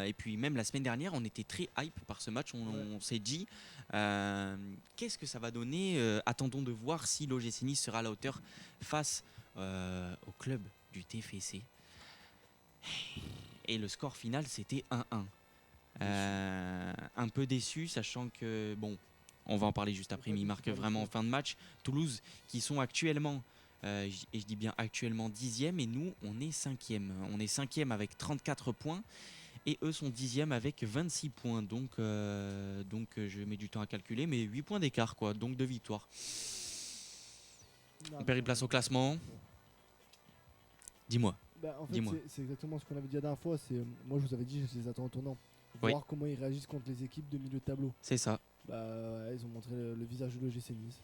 et puis même la semaine dernière, on était très hype par ce match. On s'est dit, qu'est-ce que ça va donner? Attendons de voir si l'OGC Nice sera à la hauteur face au club du TFC. Et le score final, c'était 1-1. Un peu déçu, sachant que, bon, on va en parler juste après, mais il marque vraiment en fin de match. Toulouse, qui sont actuellement, et je dis bien actuellement 10e, et nous, on est 5e. On est 5e avec 34 points, et eux sont 10e avec 26 points. Donc je mets du temps à calculer, mais 8 points d'écart, quoi, donc 2 victoires. On perd une place au classement. Dis-moi. En fait, c'est exactement ce qu'on avait dit la dernière fois. Moi, je vous avais dit, je les attends en tournant. Voir comment ils réagissent contre les équipes de milieu de tableau. C'est ça. Ils ont montré le visage de l'OGC Nice.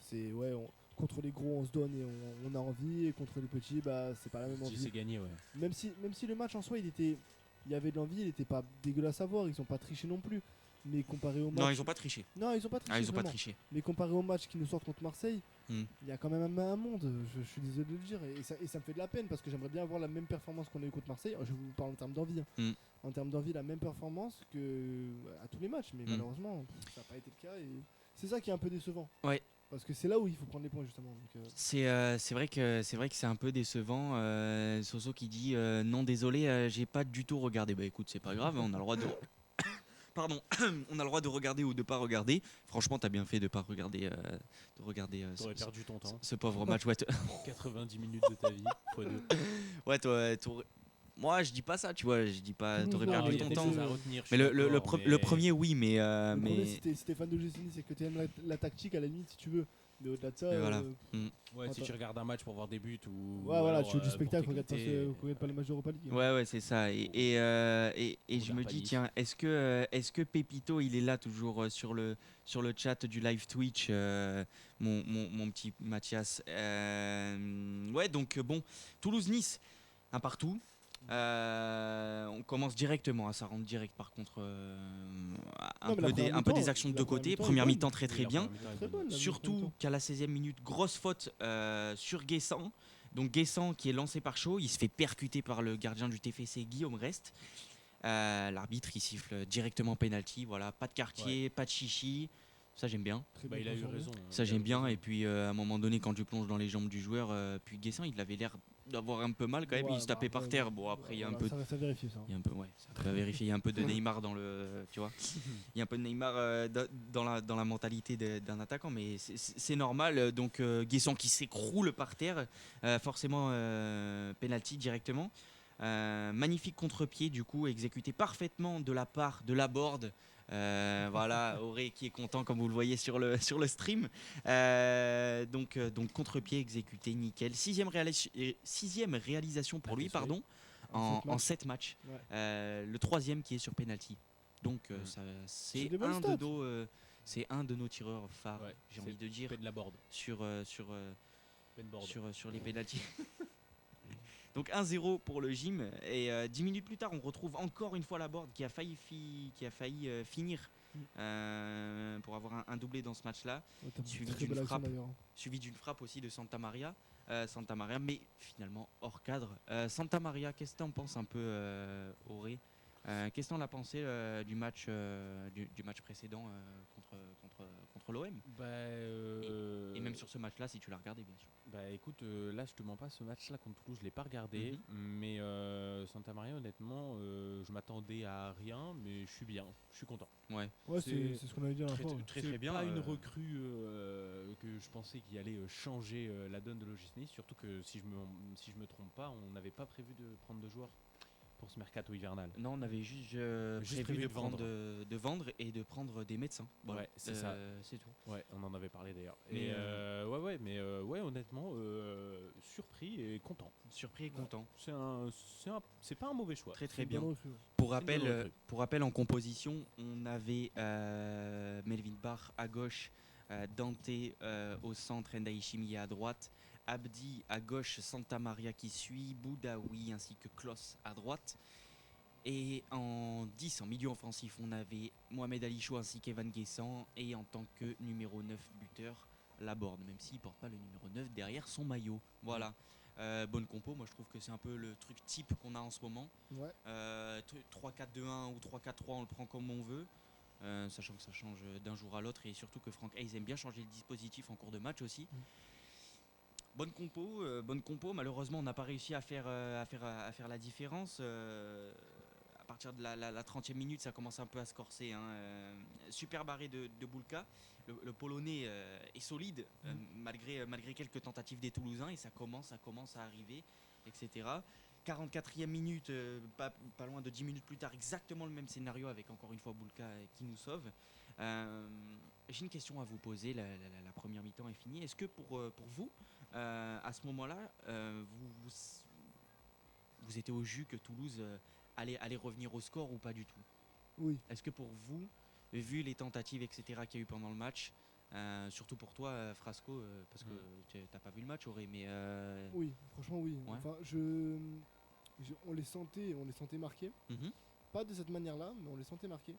Contre les gros, on se donne et on a envie. Et contre les petits, c'est pas la même envie. C'est gagné, ouais. Même si le match en soi, il y avait de l'envie, il n'était pas dégueulasse à voir. Ils ont pas triché non plus. Mais comparé au match. Non, ils ont pas triché. Non, ils ont pas triché. Ils ont pas vraiment. triché. Mais comparé au match qui nous sortent contre Marseille, Mm. il y a quand même un monde. Je suis désolé de le dire. Et ça me fait de la peine parce que j'aimerais bien avoir la même performance qu'on a eu contre Marseille. Je vous parle en termes d'envie. Hein. Mm. En termes d'envie, la même performance que à tous les matchs. Mais Mm. malheureusement, ça n'a pas été le cas. Et c'est ça qui est un peu décevant. Ouais. Parce que c'est là où il faut prendre les points justement. Donc, C'est vrai que c'est un peu décevant. Soso qui dit non désolé, j'ai pas du tout regardé. Bah écoute, c'est pas grave, on a le droit de pardon, on a le droit de regarder ou de pas regarder. Franchement, t'as bien fait de pas regarder T'aurais perdu ton temps. ce pauvre match. Ouais, 90 minutes de ta vie, fois 2. ouais, moi je dis pas ça, tu vois, je dis pas t'aurais Non, perdu mais ton il y a temps. des choses à retenir. Mais le premier oui, mais le problème, si t'es fan de Gessini, c'est que tu aimes la tactique à la limite si tu veux. Mais au-delà de ça. Mais voilà. Ouais, si Attends. tu regardes un match pour voir des buts ou. Ouais, voilà, alors, tu veux du pour spectacle, regarde t'écouter, pas les matchs d'Europa League. Ouais, c'est ça. Et je me Regarde pas dis, Nice. tiens, est-ce que Pépito, il est là toujours sur le chat du live Twitch, mon petit Mathias. Ouais, donc bon, Toulouse-Nice, un partout. On commence directement, ça rentre direct par contre. Non, mais la première Un peu des mi-temps, actions de la deux première côté. mi-temps est Première bonne. mi-temps très très la bien. première mi-temps est Très bonne. bonne. Surtout qu'à la 16e minute, grosse faute sur Guessant. Donc Guessant qui est lancé par Chaud, il se fait percuter par le gardien du TFC Guillaume Rest. L'arbitre il siffle directement penalty, voilà, pas de quartier, pas de chichi. Ça j'aime bien. Très Bah, bien il a eu transformé. raison. Ça il a j'aime eu bien. raison. Et puis à un moment donné quand tu plonges dans les jambes du joueur, puis Guessant il avait l'air d'avoir un peu mal quand même, Ouais, il se tapait bah, par terre. Bon après il y a un voilà, peu ça reste à vérifier ça. il y a un peu, ouais, ça va vérifier. Il y a un peu de Neymar dans le, tu vois. Il y a un peu de Neymar dans la mentalité d'un attaquant, mais c'est normal. Donc Guessant qui s'écroule par terre, forcément penalty directement. Magnifique contre-pied du coup exécuté parfaitement de la part de Laborde. Voilà, Auré qui est content comme vous le voyez sur le stream. Donc contre-pied exécuté nickel. Sixième réalisation pour lui, Satisfait. pardon. En 7 matchs. Ouais. Le troisième qui est sur penalty. Donc C'est des bonnes c'est un de nos tireurs phares, Ouais, j'ai envie de dire, Fait de la board. sur Penboard. sur les penalties. Donc 1-0 pour le gym. Et 10 minutes plus tard, on retrouve encore une fois la board qui a failli finir pour avoir un doublé dans ce match-là. Ouais, t'as Suivi très d'une belle action, frappe. d'ailleurs. Suivi d'une frappe aussi de Santa Maria, mais finalement hors cadre. Santa Maria, qu'est-ce que tu en penses un peu, Auré? Qu'est-ce que tu en as pensé du match précédent contre l'OM? Et même sur ce match-là, si tu l'as regardé, bien sûr. Bah écoute, là je te mens pas, ce match-là contre Toulouse, je l'ai pas regardé, mais Santa Maria, honnêtement, je m'attendais à rien, mais je suis bien, je suis content. Ouais. Ouais, C'est c'est ce qu'on avait dit à la très, fois. très, ouais. très bien. Pas une recrue que je pensais qui allait changer la donne de l'OGC Nice, surtout que si je me trompe pas, on n'avait pas prévu de prendre de joueurs pour ce mercato hivernal. Non, on avait juste prévu de de vendre et de prendre des médecins. Voilà. Ouais, c'est ça. C'est tout. Ouais, on en avait parlé d'ailleurs. Mais, Ouais, honnêtement, surpris et content. Surpris et content. C'est pas un mauvais choix. Très C'est très une bien. bonne recrue. Pour C'est une bonne recrue. rappel, en composition, on avait Melvin Barr à gauche, Dante au centre, Ndaishimi à droite, Abdi à gauche, Santa Maria qui suit, Boudaoui ainsi que Klos à droite. Et en 10, en milieu offensif, on avait Mohamed Ali Chou ainsi qu'Evan Guessant. Et en tant que numéro 9 buteur, Laborde, même s'il ne porte pas le numéro 9 derrière son maillot. Voilà. Bonne compo, moi je trouve que c'est un peu le truc type qu'on a en ce moment. Ouais. 3-4-2-1 ou 3-4-3, on le prend comme on veut. Sachant que ça change d'un jour à l'autre et surtout que Franck Hayes aime bien changer le dispositif en cours de match aussi. Bonne compo. Malheureusement, on n'a pas réussi à faire la différence. À partir de la 30e minute, ça commence un peu à se corser. Super barré de Boulka. Le Polonais est solide malgré quelques tentatives des Toulousains et ça commence à arriver, etc. 44e minute, pas loin de 10 minutes plus tard, exactement le même scénario avec encore une fois Boulka qui nous sauve. J'ai une question à vous poser. La première mi-temps est finie. Est-ce que pour vous, à ce moment-là, vous étiez au jus que Toulouse allait revenir au score ou pas du tout? Oui. Est-ce que pour vous, vu les tentatives, etc., qu'il y a eu pendant le match, surtout pour toi, Frasco, parce que tu n'as pas vu le match, Auré, mais... Oui, franchement oui. Ouais. Enfin, on les sentait marqués. Mhm. Pas de cette manière-là, mais on les sentait marqués.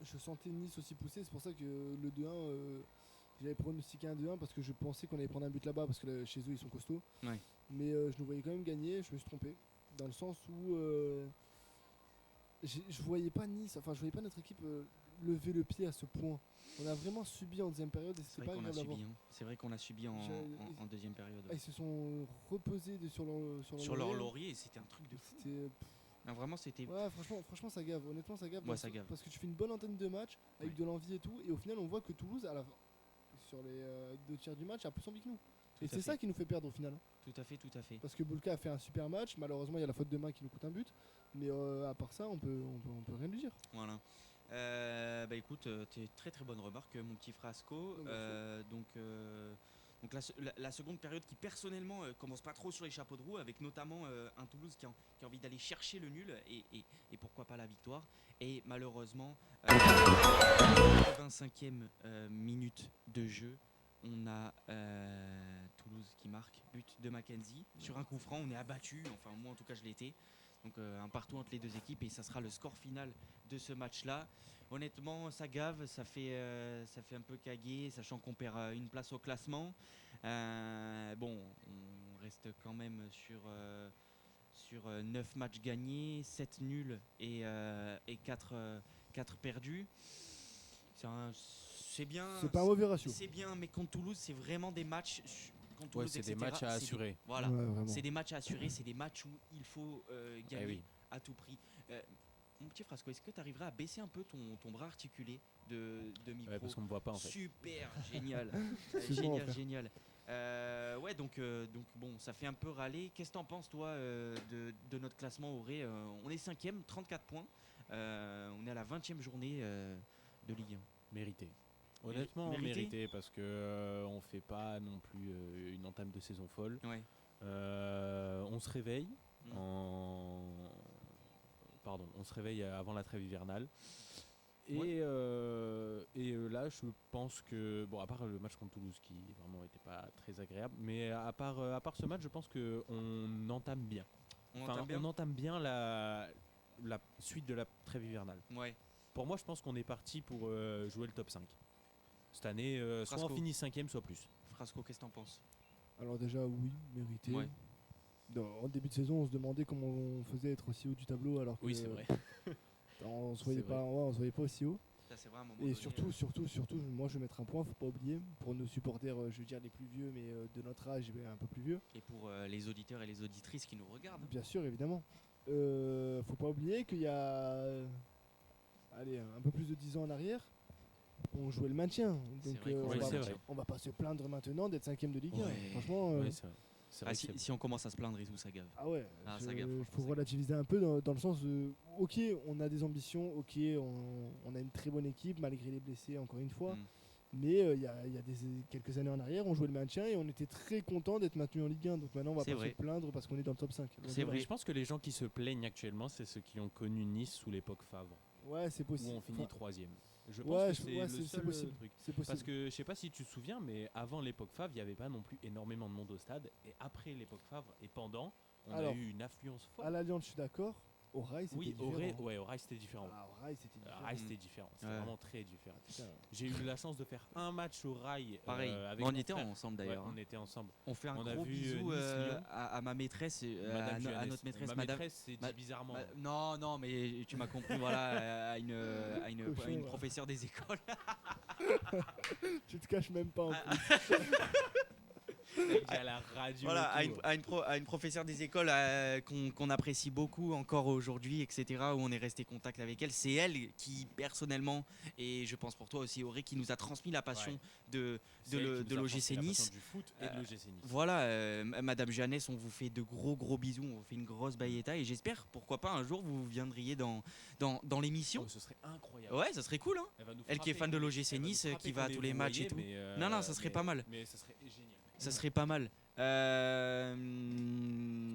je sentais Nice aussi pousser. C'est pour ça que le 2-1, j'avais pronostiqué un 2-1 parce que je pensais qu'on allait prendre un but là-bas parce que chez eux ils sont costauds. Ouais. Mais je nous voyais quand même gagner. Je me suis trompé dans le sens où je voyais pas Nice, enfin je voyais pas notre équipe lever le pied à ce point. On a vraiment subi en deuxième période et C'est c'était vrai pas qu'on a agréable à voir. subi. C'est vrai qu'on a subi en deuxième période. Ah, ils se sont reposés sur Sur leur laurier. laurier, c'était un truc de fou. C'était Non, vraiment, c'était. ouais, franchement ça gave. Honnêtement ça gave. Ouais, ça gave. Parce que tu fais une bonne antenne de match avec Ouais. de l'envie et tout, et au final on voit que Toulouse sur les 2 tiers du match a plus envie que nous. Tout Et à c'est fait. ça qui nous fait perdre au final. Tout à fait, tout à fait. Parce que Boulka a fait un super match. Malheureusement il y a la faute de main qui nous coûte un but. Mais à part ça on peut rien lui dire. Voilà. Bah écoute, t'es très très bonne remarque, mon petit Frasco. Non, merci. Donc la seconde période qui personnellement commence pas trop sur les chapeaux de roue, avec notamment un Toulouse qui a envie d'aller chercher le nul et pourquoi pas la victoire. Et malheureusement, 25e minute de jeu, on a Toulouse qui marque, but de Mackenzie. Sur un coup franc, on est abattu, enfin moi en tout cas je l'ai été. Donc un partout entre les deux équipes et ça sera le score final de ce match-là. Honnêtement, ça gave, ça fait un peu caguer, sachant qu'on perd une place au classement. Bon, on reste quand même sur 9 matchs gagnés, 7 nuls et 4 perdus. C'est bien. C'est pas un mauvais ratio. C'est bien, mais contre Toulouse, c'est vraiment des matchs. Contre Ouais, Toulouse, c'est des etc., matchs à c'est assurer. Voilà. Ouais, vraiment. C'est des matchs à assurer, c'est des matchs où il faut gagner Eh oui. à tout prix. Mon petit Frasco, est-ce que tu arriverais à baisser un peu ton bras articulé de micro? Ouais, parce qu'on me voit pas en fait. Super, génial. C'est bon, frère. Génial. Ouais, donc bon, ça fait un peu râler. Qu'est-ce que t'en penses, toi, de notre classement au Ré? On est 5e, 34 points. On est à la 20e journée de Ligue 1. Mérité. Honnêtement, Mérité mérité parce que on fait pas non plus une entame de saison folle. Ouais. On se réveille Mm. on se réveille avant la trêve hivernale. Et, Ouais. Là, je pense que, bon, à part le match contre Toulouse qui vraiment n'était pas très agréable, mais à part ce match, je pense qu'on entame bien. On Enfin, entame bien. on entame bien la suite de la trêve hivernale. Ouais. Pour moi, je pense qu'on est parti pour jouer le top 5. Cette année, soit Frasco. on finit 5e, soit plus. Frasco, qu'est-ce que t'en penses? Alors déjà oui, mérité. Ouais. En début de saison on se demandait comment on faisait être aussi haut du tableau alors que Oui, c'est vrai. on se C'est voyait vrai. pas, ouais, on se voyait pas aussi haut. Ça, c'est vrai, à un moment Et donné, surtout, moi je vais mettre un point, faut pas oublier, pour nos supporters, je veux dire les plus vieux, mais de notre âge, un peu plus vieux, et pour les auditeurs et les auditrices qui nous regardent. bien sûr, évidemment. Faut pas oublier qu'il y a un peu plus de 10 ans en arrière, on jouait le maintien. C'est Donc vrai qu'on jouait le maintien. on va pas se plaindre maintenant d'être 5ème de Ligue 1. Ouais. Franchement, Ouais, c'est vrai. C'est vrai Ah, que c'est- si on commence à se plaindre et tout, ça gave. ah ouais, Ah, ça gaffe, il franchement, faut ça relativiser un peu dans le sens de, ok, on a des ambitions, ok, on a une très bonne équipe malgré les blessés encore une fois, Mm. mais il y a quelques années en arrière, on jouait le maintien et on était très content d'être maintenu en Ligue 1, donc maintenant on va C'est pas vrai. se plaindre parce qu'on est dans le top 5. C'est vrai. Mais je pense que les gens qui se plaignent actuellement, c'est ceux qui ont connu Nice sous l'époque Favre, Ouais, c'est où possible. on finit Enfin, 3e. Je pense ouais, que je- c'est ouais, le c'est seul possible. truc. C'est possible. Parce que je sais pas si tu te souviens, mais avant l'époque Favre, il n'y avait pas non plus énormément de monde au stade. Et après l'époque Favre et pendant, on Alors, a eu une affluence À forte. l'Alliance, je suis d'accord. Au Rail, c'était Oui, différent. au Rail c'était différent. Ah, au Rail, c'était différent. Rail c'était différent. C'était Ouais. vraiment très différent. Putain. J'ai eu la chance de faire un match au Rail. Pareil. Avec On mon était frère. ensemble Ouais, d'ailleurs. on était ensemble. On fait un On a gros vu, bisou Nice-Lyon. à ma maîtresse, Madame à Jeannès. notre maîtresse, Ma madame. maîtresse, c'est dit ma- bizarrement. Non, mais tu m'as compris, voilà, à une Cochon, ouais. professeure des écoles. Tu te caches même pas en Ah, plus. à la radio. Voilà, et tout. à une professeure des écoles qu'on apprécie beaucoup encore aujourd'hui, etc., où on est resté en contact avec elle. C'est elle qui, personnellement, et je pense pour toi aussi, Auré, qui nous a transmis la passion Ouais. de C'est elle qui nous a l'OGC transmis la Nice. passion du foot et de l'OGC Nice. Voilà, Madame Jeannès, on vous fait de gros bisous, on vous fait une grosse bailletta et j'espère, pourquoi pas, un jour vous viendriez dans l'émission. Oh, ce serait incroyable. Ouais, ça serait cool, hein. Elle qui est fan de l'OGC Nice, qui va à tous les matchs et tout. Non, ça serait pas mal. Mais ça serait génial. Ça serait pas mal.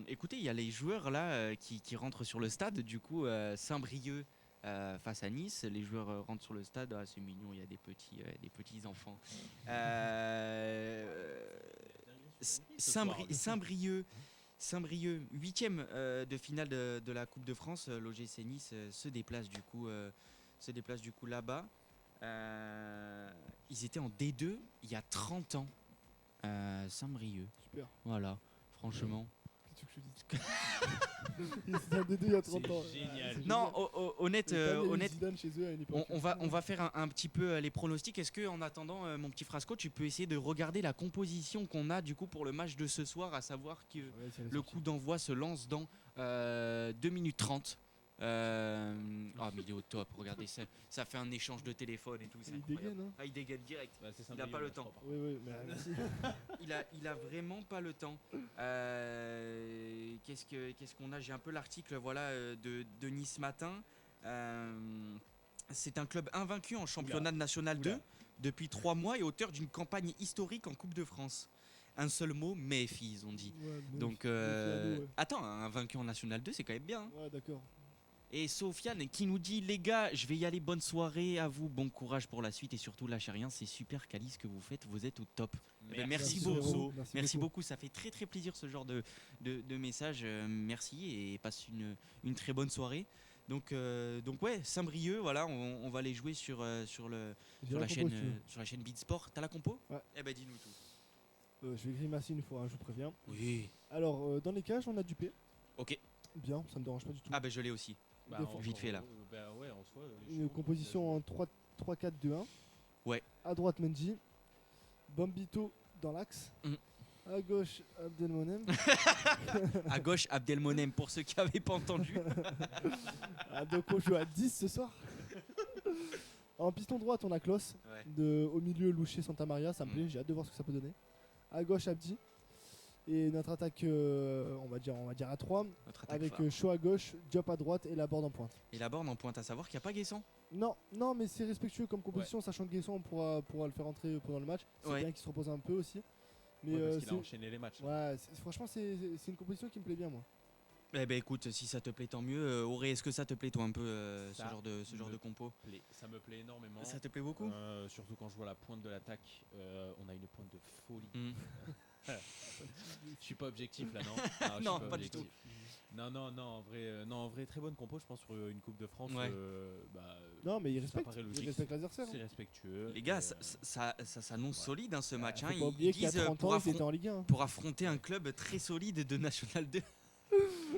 Écoutez, il y a les joueurs là qui rentrent sur le stade. Du coup, Saint-Brieuc face à Nice. Les joueurs rentrent sur le stade. Ah, c'est mignon, il y a des petits enfants. Saint-Brieuc, 8e de finale de la Coupe de France. L'OGC Nice se déplace du coup se déplace du coup là-bas. Ils étaient en D2 il y a 30 ans. Saint-Brieuc. Super. Voilà, franchement. Qu'est-ce que je te dis C'était un D2 il y a 30 ans. C'est génial. c'est Non, honnête, Et Tamiya et honnête, Zidane chez eux à une époque. on va faire un petit peu les pronostics. Est-ce que en attendant, mon petit Frasco, tu peux essayer de regarder la composition qu'on a du coup pour le match de ce soir, à savoir que Ouais, si elle est le sortie. coup d'envoi se lance dans 2 minutes 30. Ah mais il est au top, regardez ça fait un échange de téléphone et tout. c'est Il incroyable. dégaine, hein. Ah, il dégaine direct. Bah, c'est Il a pas le temps. Oui, oui, mais merci. Il a vraiment pas le temps. Qu'est-ce qu'on a? J'ai un peu l'article voilà, de Nice Matin. C'est un club invaincu en championnat de National 2 depuis 3 mois et auteur d'une campagne historique en Coupe de France. Un seul mot, méfie, ils ont dit. Ouais, mais Donc, Fiano, ouais. attends, un vaincu en National 2, c'est quand même bien. Hein. Ouais, d'accord. Et Sofiane qui nous dit les gars, je vais y aller, bonne soirée à vous, bon courage pour la suite et surtout lâchez rien, c'est super Cali ce que vous faites, vous êtes au top. Merci beaucoup. frérot, Merci beaucoup, ça fait très très plaisir ce genre de message. Merci et passe une très bonne soirée. Donc ouais, Saint-Brieuc, voilà, on va les jouer sur J'ai la la chaîne compo, si tu veux. sur la chaîne Beatsport. T'as la compo? Ouais. Eh ben dis-nous tout. Je vais grimacer une fois, hein, je vous préviens. Oui. Alors, dans les cages, on a Dupé. Ok. Bien, ça me dérange pas du tout. Ah ben je l'ai aussi. Bah, Défense. Vite fait, là. Bah ouais, en soi, les Une chevaux, composition en 3-4-2-1. Ouais. À droite, Mendy. Bambito dans l'axe. Mhm. À gauche, Abdelmonem. À gauche, Abdelmonem pour ceux qui n'avaient pas entendu. Donc on joue à 10 ce soir. En piston droite, on a Klos. Ouais. Au milieu, Louché Santa Maria. Ça me Mhm. plaît, j'ai hâte de voir ce que ça peut donner. À gauche, Abdi. Et notre attaque, on va dire à 3. Notre attaque Avec phare. Shaw à gauche, Diop à droite et la Borde en pointe. Et la borne en pointe, à savoir qu'il n'y a pas Guessant. Non, mais c'est respectueux comme composition, sachant que Guesson on pourra le faire entrer pendant le match. C'est Ouais. bien qu'il se repose un peu aussi. Mais parce qu'il a c'est- enchaîné les matchs. ouais, franchement, c'est une composition qui me plaît bien, moi. Eh ben écoute, si ça te plaît, tant mieux. Auré, est-ce que ça te plaît toi un peu ce Ça genre de compo? Ça me plaît énormément. Ça te plaît beaucoup? Surtout quand je vois la pointe de l'attaque, on a une pointe de folie. Hmm. Je suis pas objectif là, non? Je suis Non, pas du objectif. Non, en vrai, très bonne compo, je pense, sur une Coupe de France. Ouais. Non, mais il ça respecte, paraît il logique. respecte l'adversaire. C'est hein. respectueux. Les gars, et, ça s'annonce solide hein, ce match. Faut hein. pas Ils oublier qu'il y a disent 30 ans, ils étaient en Ligue 1. pour affronter un club très solide de National 2.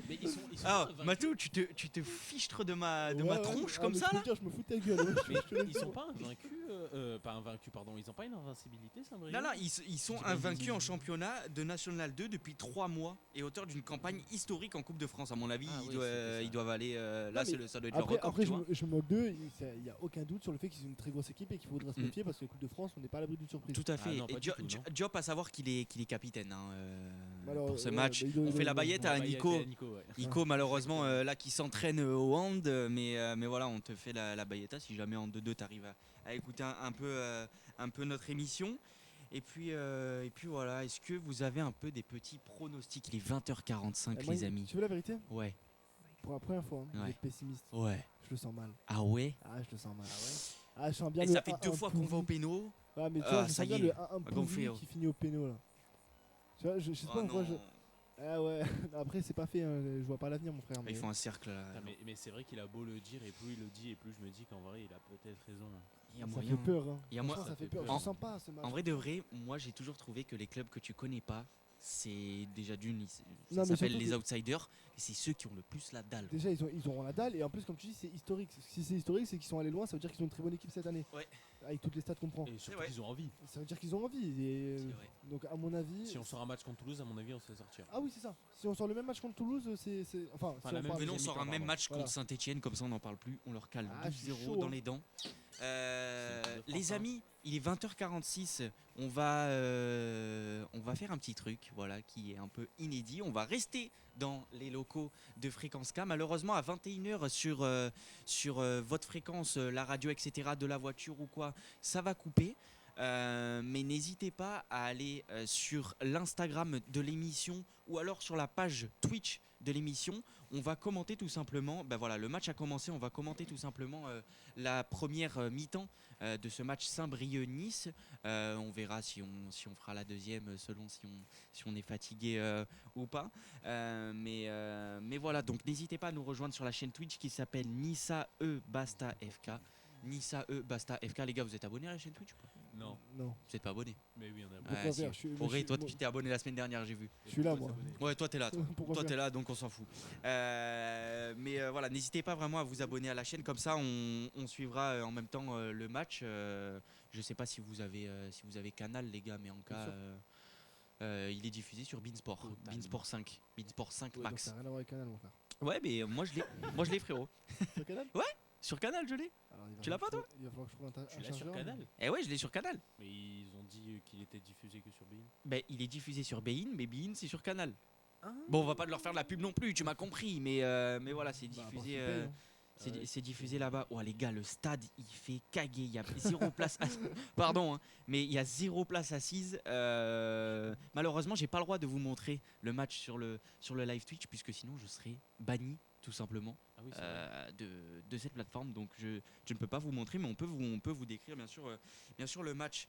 mais ils sont Ah, pas Matou, tu te fichtres de ma Ouais, tronche ah, comme mais ça je peux là? te dire, je me fous de ta gueule. ouais, Mais je te le ils dis. sont pas invaincus, pas invaincus, pardon, ils ont pas une invincibilité, Saint-Brieuc? Non, ils sont invaincus en championnat de National 2 depuis 3 mois et auteur d'une campagne historique en Coupe de France. À mon avis, Ah oui, c'était ça. ils doivent aller. Là, mais ça doit être leur Après, record. après tu je, vois. je me moque d'eux, il n'y a aucun doute sur le fait qu'ils sont une très grosse équipe et qu'il faudra se Mm. méfier parce que la Coupe de France, on n'est pas à l'abri d'une surprise. Tout à fait. non, pas Et du tout, non. Diop, à savoir qu'il est capitaine hein, Alors, pour ce ouais, match. bah, il doit- On il fait doit- la baillette Ouais, à bah, il y a Nico. été à Nico, ouais. Nico, malheureusement, là qui s'entraîne au hand, mais voilà, on te fait la bailletta si jamais en 2-2 t'arrives à écouter un peu notre émission. Et puis voilà, est-ce que vous avez un peu des petits pronostics? Il est 20h45, Moi, les amis. Tu veux la vérité? Ouais, Pour la première fois, hein, vous Ouais. êtes pessimiste. ouais. Je le sens mal. Ah ouais? Ah, je le sens mal. Ah, je sens bien Et le ça fait 2 1-1 fois qu'on va au pourri. péno. Ouais, mais tu Ah, vois, je ça sens y bien est, le 1-1 va gonfler, pourri oh. qui finit au péno là. Tu vois, je sais pas Oh pourquoi je. non. Ah ouais, après c'est pas fait, hein, je vois pas l'avenir mon frère. Ils Mais... font un cercle là. Putain, mais c'est vrai qu'il a beau le dire, et plus il le dit, et plus je me dis qu'en vrai, il a peut-être raison. Il y a Ça moyen. fait peur. Hein. Il y a Franchement, moi- ça fait fait peur. peur. Je sens pas ce match. En vrai de vrai, moi j'ai toujours trouvé que les clubs que tu connais pas, c'est déjà ça Non, mais s'appelle surtout les que- outsiders et c'est ceux qui ont le plus la dalle. Déjà, ils auront la dalle et en plus, comme tu dis, c'est historique. Si c'est historique, c'est qu'ils sont allés loin. Ça veut dire qu'ils ont une très bonne équipe cette année. Ouais. Avec toutes les stats qu'on prend. Et surtout vrai. qu'ils ont envie. Ça veut dire qu'ils ont envie. Et, C'est vrai. donc, à mon avis. Si on sort un match contre Toulouse, à mon avis, on se fait sortir. Ah oui, c'est ça. Si on sort le même match contre Toulouse, c'est. Enfin, Enfin, si la on même parle- Mais non, on deuxième sort un mi-temps, même pardon. match Voilà. contre Saint-Etienne, comme ça on n'en parle plus. On leur cale Ah, je suis 12-0 chaud, dans hein. les dents. C'est une Coupe de Les France, hein. amis, il est 20h46. On va faire un petit truc voilà, qui est un peu inédit. On va rester dans les locaux de Fréquence K. Malheureusement, à 21h sur votre fréquence, la radio, etc., de la voiture ou quoi, ça va couper. Mais n'hésitez pas à aller sur l'Instagram de l'émission ou alors sur la page Twitch de l'émission. On va commenter tout simplement, ben voilà, le match a commencé, on va commenter tout simplement la première mi-temps de ce match Saint-Brieuc-Nice. On verra si on fera la deuxième selon si on est fatigué ou pas. Mais voilà, donc n'hésitez pas à nous rejoindre sur la chaîne Twitch qui s'appelle Nissa E Basta FK. Nissa E, Basta, FK. Les gars, vous êtes abonnés à la chaîne Twitch ou pas? Non, Non. Vous êtes pas abonnés? mais oui, on a Pourquoi Ouais, si. faire Je suis- moi, Auré, je toi, suis- tu t'es abonné la semaine dernière, j'ai vu. Je suis là, moi. Ouais, toi, t'es là. Toi, Pourquoi Toi, faire t'es là, donc on s'en fout. Mais voilà, n'hésitez pas vraiment à vous abonner à la chaîne. Comme ça, on suivra en même temps le match. Je sais pas si vous avez Canal, les gars, mais en cas, sûr. il est diffusé sur Beansport. Totalement. Beansport 5. Beansport 5 Ouais, donc Max. ça n'a rien à voir avec Canal, mon frère. Ouais, mais moi je l'ai, frérot. Sur Canal Sur Canal, je l'ai. Alors, il va Tu l'as falloir pas, que je- Il va falloir que je trouve un Tu l'as sur chargeur, Canal. Eh ouais, je l'ai sur Canal. Mais ils ont dit qu'il était diffusé que sur Bein. Ben, il est diffusé sur Bein, mais Bein, c'est sur Canal. Bon, on va pas leur faire de la pub non plus, tu m'as compris, mais voilà, c'est Bah, à part diffusé. qu'il paye, hein. C'est diffusé là-bas. Oh les gars, le stade il fait caguer. Il y a zéro place. Pardon, hein, mais il y a zéro place assise. Malheureusement, j'ai pas le droit de vous montrer le match sur le live Twitch puisque sinon je serais banni tout simplement Ah oui, c'est vrai. de cette plateforme. Donc je ne peux pas vous montrer, mais on peut vous décrire bien sûr le match.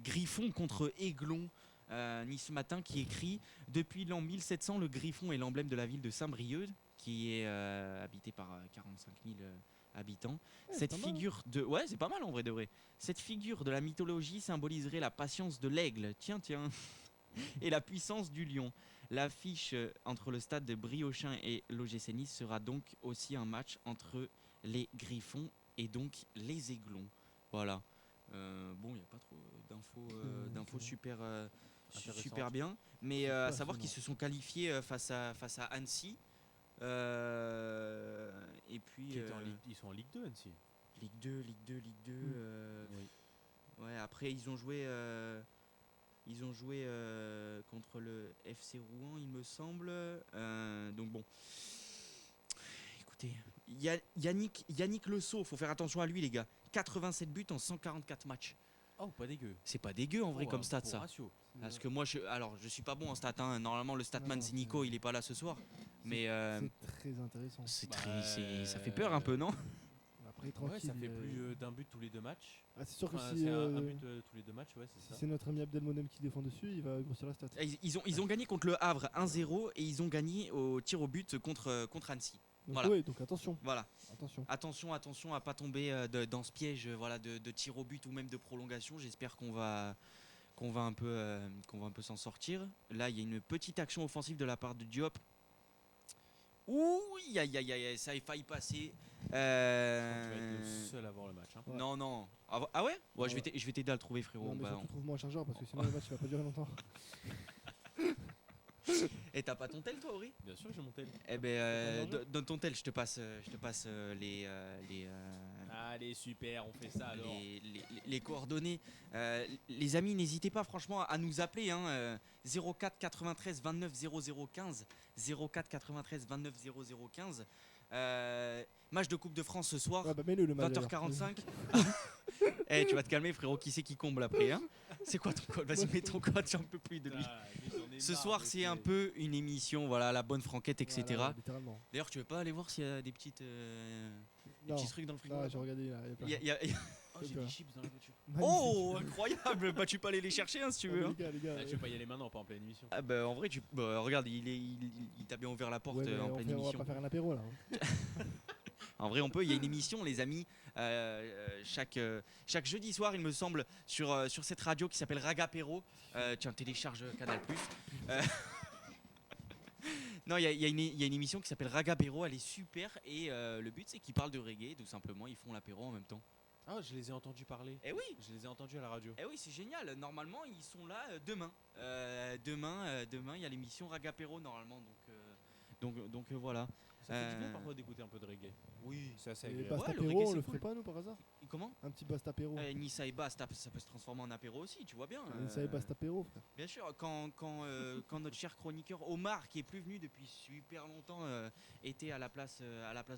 Griffon contre Aiglon. Nice Matin qui écrit: depuis l'an 1700, le Griffon est l'emblème de la ville de Saint-Brieuc, qui est habité par 45 000 habitants. Ouais, Cette c'est pas mal. figure de... Ouais, c'est pas mal en vrai de vrai. Cette figure de la mythologie symboliserait la patience de l'aigle, tiens, et la puissance du lion. L'affiche entre le stade de Briochin et l'OGC Nice sera donc aussi un match entre les Griffons et donc les Aiglons. Voilà. Bon, il n'y a pas trop d'infos c'est super, Intéressante. super bien. Mais C'est à pas savoir qu'ils gênant. se sont qualifiés face à Annecy. Et puis Qui était en Ligue- Ils sont en Ligue 2, Annecy. Ligue 2, Ligue 2, Ligue 2. Oui. Ouais, après ils ont joué contre le FC Rouen, il me semble. Donc bon. Écoutez, Yannick Le Sceau, faut faire attention à lui les gars. 87 buts en 144 matchs. Oh, pas dégueu. C'est pas dégueu en vrai Oh, comme un stat beau ça. ratio. Parce que moi je suis pas bon en stat hein. Normalement le statman Non, c'est Nico, il est pas là ce soir. Mais C'est très intéressant. ça fait peur un peu, non? Après, Ouais, tranquille. ça fait plus d'un but tous les 2 matchs. Ah, c'est sûr que Enfin, si, c'est un but tous les 2 matchs, ouais, c'est si ça. c'est notre ami Abdelmonem qui défend dessus, il va grossir la stat. Ils ont gagné contre le Havre 1-0 et ils ont gagné au tir au but contre Annecy. Donc, Voilà. ouais, donc attention. Voilà. Attention. Attention à pas tomber dans ce piège voilà, de tir au but ou même de prolongation. J'espère qu'on va un peu s'en sortir. Là, il y a une petite action offensive de la part de Diop. Ouh, ça a failli passer. Tu vas être le seul à voir le match. Hein. Ouais. Non. Ah ouais? Ouais, je Ouais. vais t'aider à le trouver, frérot. Non, mais Bah, surtout trouve-moi un chargeur parce que sinon le match il va pas durer longtemps. Et t'as pas ton tel, toi, Ori? Bien sûr que j'ai monté. Eh ben, Attends, donne ton tel, je te passe les Allez, super, on fait ça alors. les coordonnées. Les amis, n'hésitez pas franchement à nous appeler. 04 93 29 00 15. 04 93 29 00 15. Match de Coupe de France ce soir. Ouais, bah mets-le le match. 20h45. Eh, tu vas te calmer, frérot. Qui c'est qui comble après hein? C'est quoi ton code? Vas-y, mets ton code, j'en peux plus de lui. Ce soir, c'est un peu une émission, voilà, la bonne franquette, etc. Voilà, littéralement. D'ailleurs, tu veux pas aller voir s'il y a des petites, des Non, petits trucs dans le frigo non, là-bas? j'ai regardé là. Il y a- Oh, j'ai des chips dans la voiture. Oh, incroyable! Bah, tu peux aller les chercher hein, si tu veux. Hein. Les gars. Ah, je vais pas y aller maintenant, pas en pleine émission. Ah, bah, en vrai, regarde, il t'a bien ouvert la porte Ouais, mais en on pleine va émission. pas faire un apéro là. hein. En vrai, on peut. Il y a une émission, les amis, chaque jeudi soir, il me semble, sur cette radio qui s'appelle Ragapéro. Tiens, télécharge Canal+. Non, il y a une émission qui s'appelle Ragapéro, elle est super. Et le but, c'est qu'ils parlent de reggae, tout simplement. Ils font l'apéro en même temps. Ah, je les ai entendus parler. Eh oui! Je les ai entendus à la radio. Eh oui, c'est génial. Normalement, ils sont là demain. Demain, il y a l'émission Ragapéro, normalement. Donc voilà. Ça fait du bien parfois d'écouter un peu de reggae. Oui. C'est assez Et agréable. Basta Ouais, le apéro, reggae, on c'est le cool. ferait pas nous par hasard? Comment? Un petit Basta apéro. Nissa et Bast, ça peut se transformer en apéro aussi, tu vois bien. Ça et Basta apéro, frère. Bien sûr, quand notre cher chroniqueur Omar, qui est plus venu depuis super longtemps, était à la place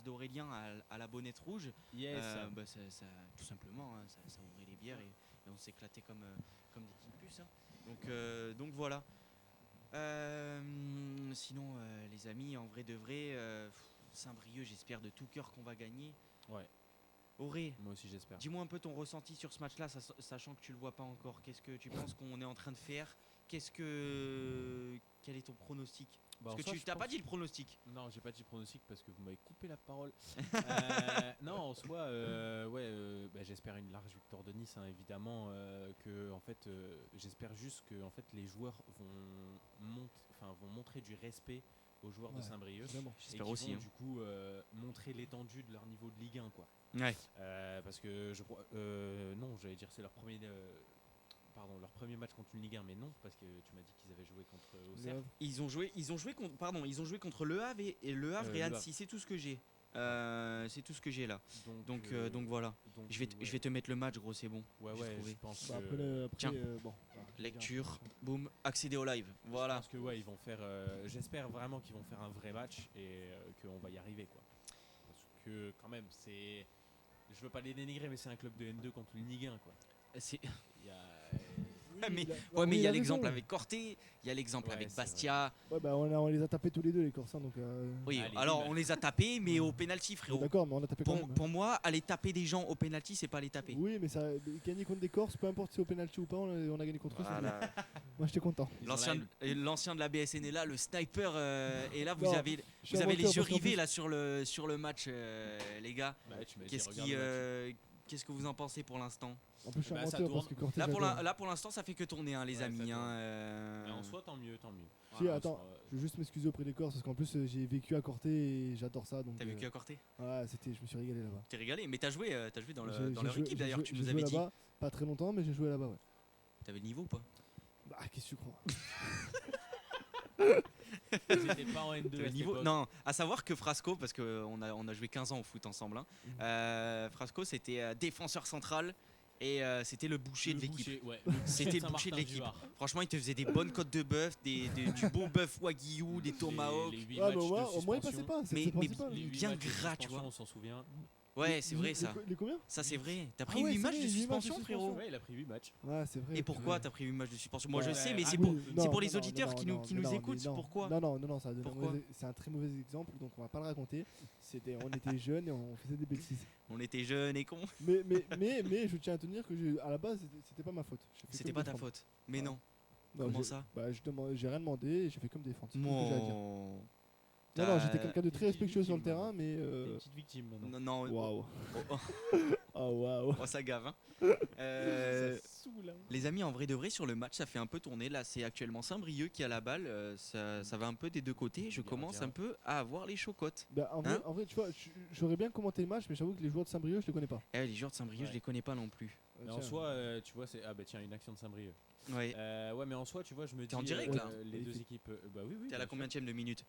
d'Aurélien à la bonnette rouge, Yes. bah, tout simplement, hein, ça ouvrait les bières et on s'éclatait comme des petites puces. Hein. Donc voilà. Sinon, les amis, en vrai de vrai, Saint-Brieuc, j'espère de tout cœur qu'on va gagner. Ouais. Auré, Moi aussi, j'espère. dis-moi un peu ton ressenti sur ce match-là, sachant que tu le vois pas encore. Qu'est-ce que tu penses qu'on est en train de faire? quel est ton pronostic? Bah, Parce en que soi, tu je t'as pense- pas dit le pronostic. Non, j'ai pas dit pronostic parce que vous m'avez coupé la parole. Non, en soi, j'espère une large victoire de Nice, hein, évidemment. J'espère juste que en fait, les joueurs vont montrer du respect aux joueurs de Ouais, Saint-Brieuc. Vraiment. Et J'espère qui aussi. vont, Hein. du coup, montrer l'étendue de leur niveau de Ligue 1, quoi. Ouais. Parce que je crois, non, j'allais dire c'est leur premier match contre une Ligue 1, mais non, parce que tu m'as dit qu'ils avaient joué contre Auxerre. Grave. Ils ont joué contre Le Havre et Le Havre et Le Annecy. C'est tout ce que j'ai. C'est tout ce que j'ai là. Donc voilà. donc, Je vais te mettre le match, gros, c'est bon. Ouais, j'ai ouais, trouvé. je pense Bah, que. Tiens. bon. Lecture, boum, accéder au live. Voilà. Parce que ouais, ils vont faire. J'espère vraiment qu'ils vont faire un vrai match et qu'on va y arriver, quoi. Parce que quand même, c'est. Je veux pas les dénigrer, mais c'est un club de N2 contre une Ligue 1, quoi. C'est- Il y a. mais- bah, Ouais, mais il y a raison. l'exemple avec Corté, il y a l'exemple Ouais, avec c'est Bastia. Ouais, bah, on les a tapés tous les deux, les Corsins. Donc, Oui, Allez, alors bim. on les a tapés, mais au penalty, frérot. d'accord, mais on a tapé quand même. Pour moi, aller taper des gens au penalty, c'est pas les taper. Oui, mais ça, gagner contre des Corses, peu importe si c'est au penalty ou pas, on a gagné contre eux. c'est Voilà. bien. Moi, j'étais content. L'ancien de la BSN est là, le sniper est là. Vous Non, avez Je suis les inventeur yeux parce qu'en rivés plus- là sur le match, les gars. Bah, tu m'as dit, Qu'est-ce regarde qui, le match. qu'est-ce que vous en pensez pour l'instant? En plus, je suis Bah, un ça menteur tourne. parce que Corté, Là pour l'instant, ça fait que tourner, hein, les Ouais, amis. ça Hein, Mais en soi, tant mieux, tant mieux. Si, Voilà, attends, sur, je veux juste m'excuser auprès des Corses parce qu'en plus, j'ai vécu à Corté et j'adore ça. Donc, T'as vécu à Corté? ouais, je me suis régalé là-bas. T'es régalé, mais t'as joué dans J'ai leur joué- équipe d'ailleurs. j'ai Tu joué nous avais dit. là-bas, pas très longtemps, mais j'ai joué là-bas, ouais. T'avais le niveau ou pas? Bah, qu'est-ce que tu crois? Ils étaient pas en N2 T'avais à le cette niveau. époque. Non, à savoir que Frasco, parce qu'on a joué 15 ans au foot ensemble. Hein, Frasco, c'était défenseur central. Et c'était le boucher Le de l'équipe. boucher, ouais, C'était le Saint-Martin boucher de du l'équipe. Var. Franchement, il te faisait des bonnes côtes de bœuf, du beau bœuf wagyu, des tomahawks. Les 8 Ouais, matchs mais de au moins, il suspension. passait pas. C'est Mais- le principal. Les 8 bien matchs de gras, tu suspension, vois. On s'en souvient. Ouais, c'est vrai ça. Les combien? Ça, c'est vrai. T'as Ah pris ouais, 8 c'est matchs vrai, de 8 matchs de suspension, suspension. frérot. Ouais, il a pris 8 matchs. Ouais, c'est vrai. Et pourquoi t'as pris 8 matchs de suspension? Moi, je Ouais, sais, mais ah c'est oui, pour les non, auditeurs non, qui non, nous non, écoutent. non. Pourquoi? Non, ça a donné Pourquoi c'est un très mauvais exemple, donc on va pas le raconter. On était jeunes et on faisait des bêtises. On était jeunes et cons. Mais je tiens à te dire que à la base, c'était pas ma faute. J'ai fait C'était que pas ta défendre. faute. Mais non. Non, Comment j'ai- ça? Bah, j'ai rien demandé et j'ai fait comme défendre. C'est tout ce que j'ai à dire. Mon. Non, j'étais quelqu'un de Des très petites respectueux sur le victimes, terrain, mais. Des petites victimes maintenant. Non, non. Waouh. Oh, Ah, waouh. oh, ça gave. Hein. Ça saoule, hein. Les amis, en vrai de vrai, sur le match, ça fait un peu tourner. Là, c'est actuellement Saint-Brieuc qui a la balle. Ça va un peu des deux côtés. Je Bien, commence bien. un peu à avoir les chocottes. Bah, Hein en vrai, tu vois, j'aurais bien commenté le match, mais j'avoue que les joueurs de Saint-Brieuc, je les connais pas. Les joueurs de Saint-Brieuc, Ouais. je les connais pas non plus. Mais en Tiens. soi, tu vois, c'est. Ah bah tiens, une action de Saint-Brieuc. Ouais. Ouais, mais en soi, tu vois, je me dis. T'es en direct, là Les deux Magnifique. équipes. Bah oui, oui. T'es à la bien sûr. combienième de minutes?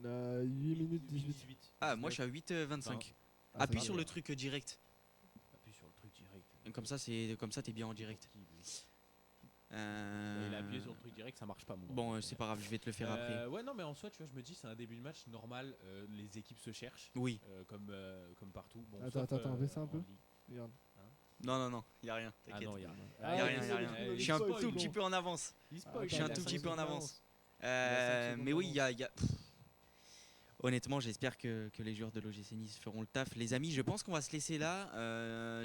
8 minutes 18. Ah, moi je suis à 8,25. Ah, ça Appuie va. sur le truc direct. Appuie sur le truc direct. Comme ça, t'es bien en direct. Il a appuyé sur le truc direct, ça marche pas. Moi. Bon, c'est pas grave, je vais te le faire après. Ouais, non, mais en soi, tu vois, je me dis, c'est un début de match normal. Les équipes se cherchent, Oui. comme partout. Bon, Attends, sauf, attends, baisse ça un peu. en Ligue. Regarde. Non, y a rien. Ah T'inquiète. non, y a rien. Ah, y a rien, y a rien. il Je suis un spoil, tout bon. petit peu en avance. Il Ah, spoil, Je suis un il a tout 5 petit peu en secondes avance. Il a 5 Mais oui, secondes il y a. Honnêtement, j'espère que les joueurs de l'OGC Nice feront le taf. Les amis, je pense qu'on va se laisser là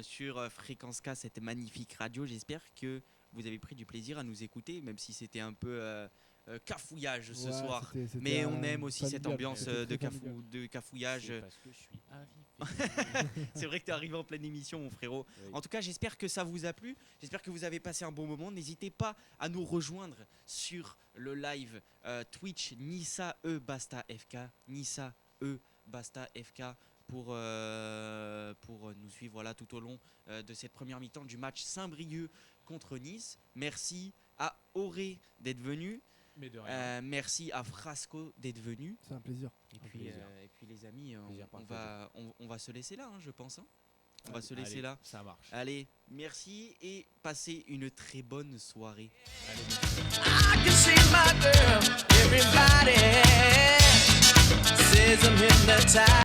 sur Fréquence K, cette magnifique radio. J'espère que vous avez pris du plaisir à nous écouter, même si c'était un peu cafouillage ce Ouais, soir. c'était Mais on un aime aussi cette familial, ambiance c'était de, très familial. de cafouillage. C'est parce que je suis arrivé. C'est vrai que tu es arrivé en pleine émission, mon frérot. Oui. En tout cas, j'espère que ça vous a plu. J'espère que vous avez passé un bon moment. N'hésitez pas à nous rejoindre sur le live Twitch Nissa Basta FK. Nissa Basta FK pour nous suivre voilà, tout au long de cette première mi-temps du match Saint-Brieuc contre Nice. Merci à Auré d'être venu. Mais de rien. Merci à Frasco d'être venu. C'est un plaisir. Et Un puis, plaisir. les amis, Plaisir on va se laisser là, hein, je pense. Hein. On va Allez, se laisser Allez, là. Ça marche. Allez, merci et passez une très bonne soirée. Allez, I can see my girl, everybody says I'm hypnotized.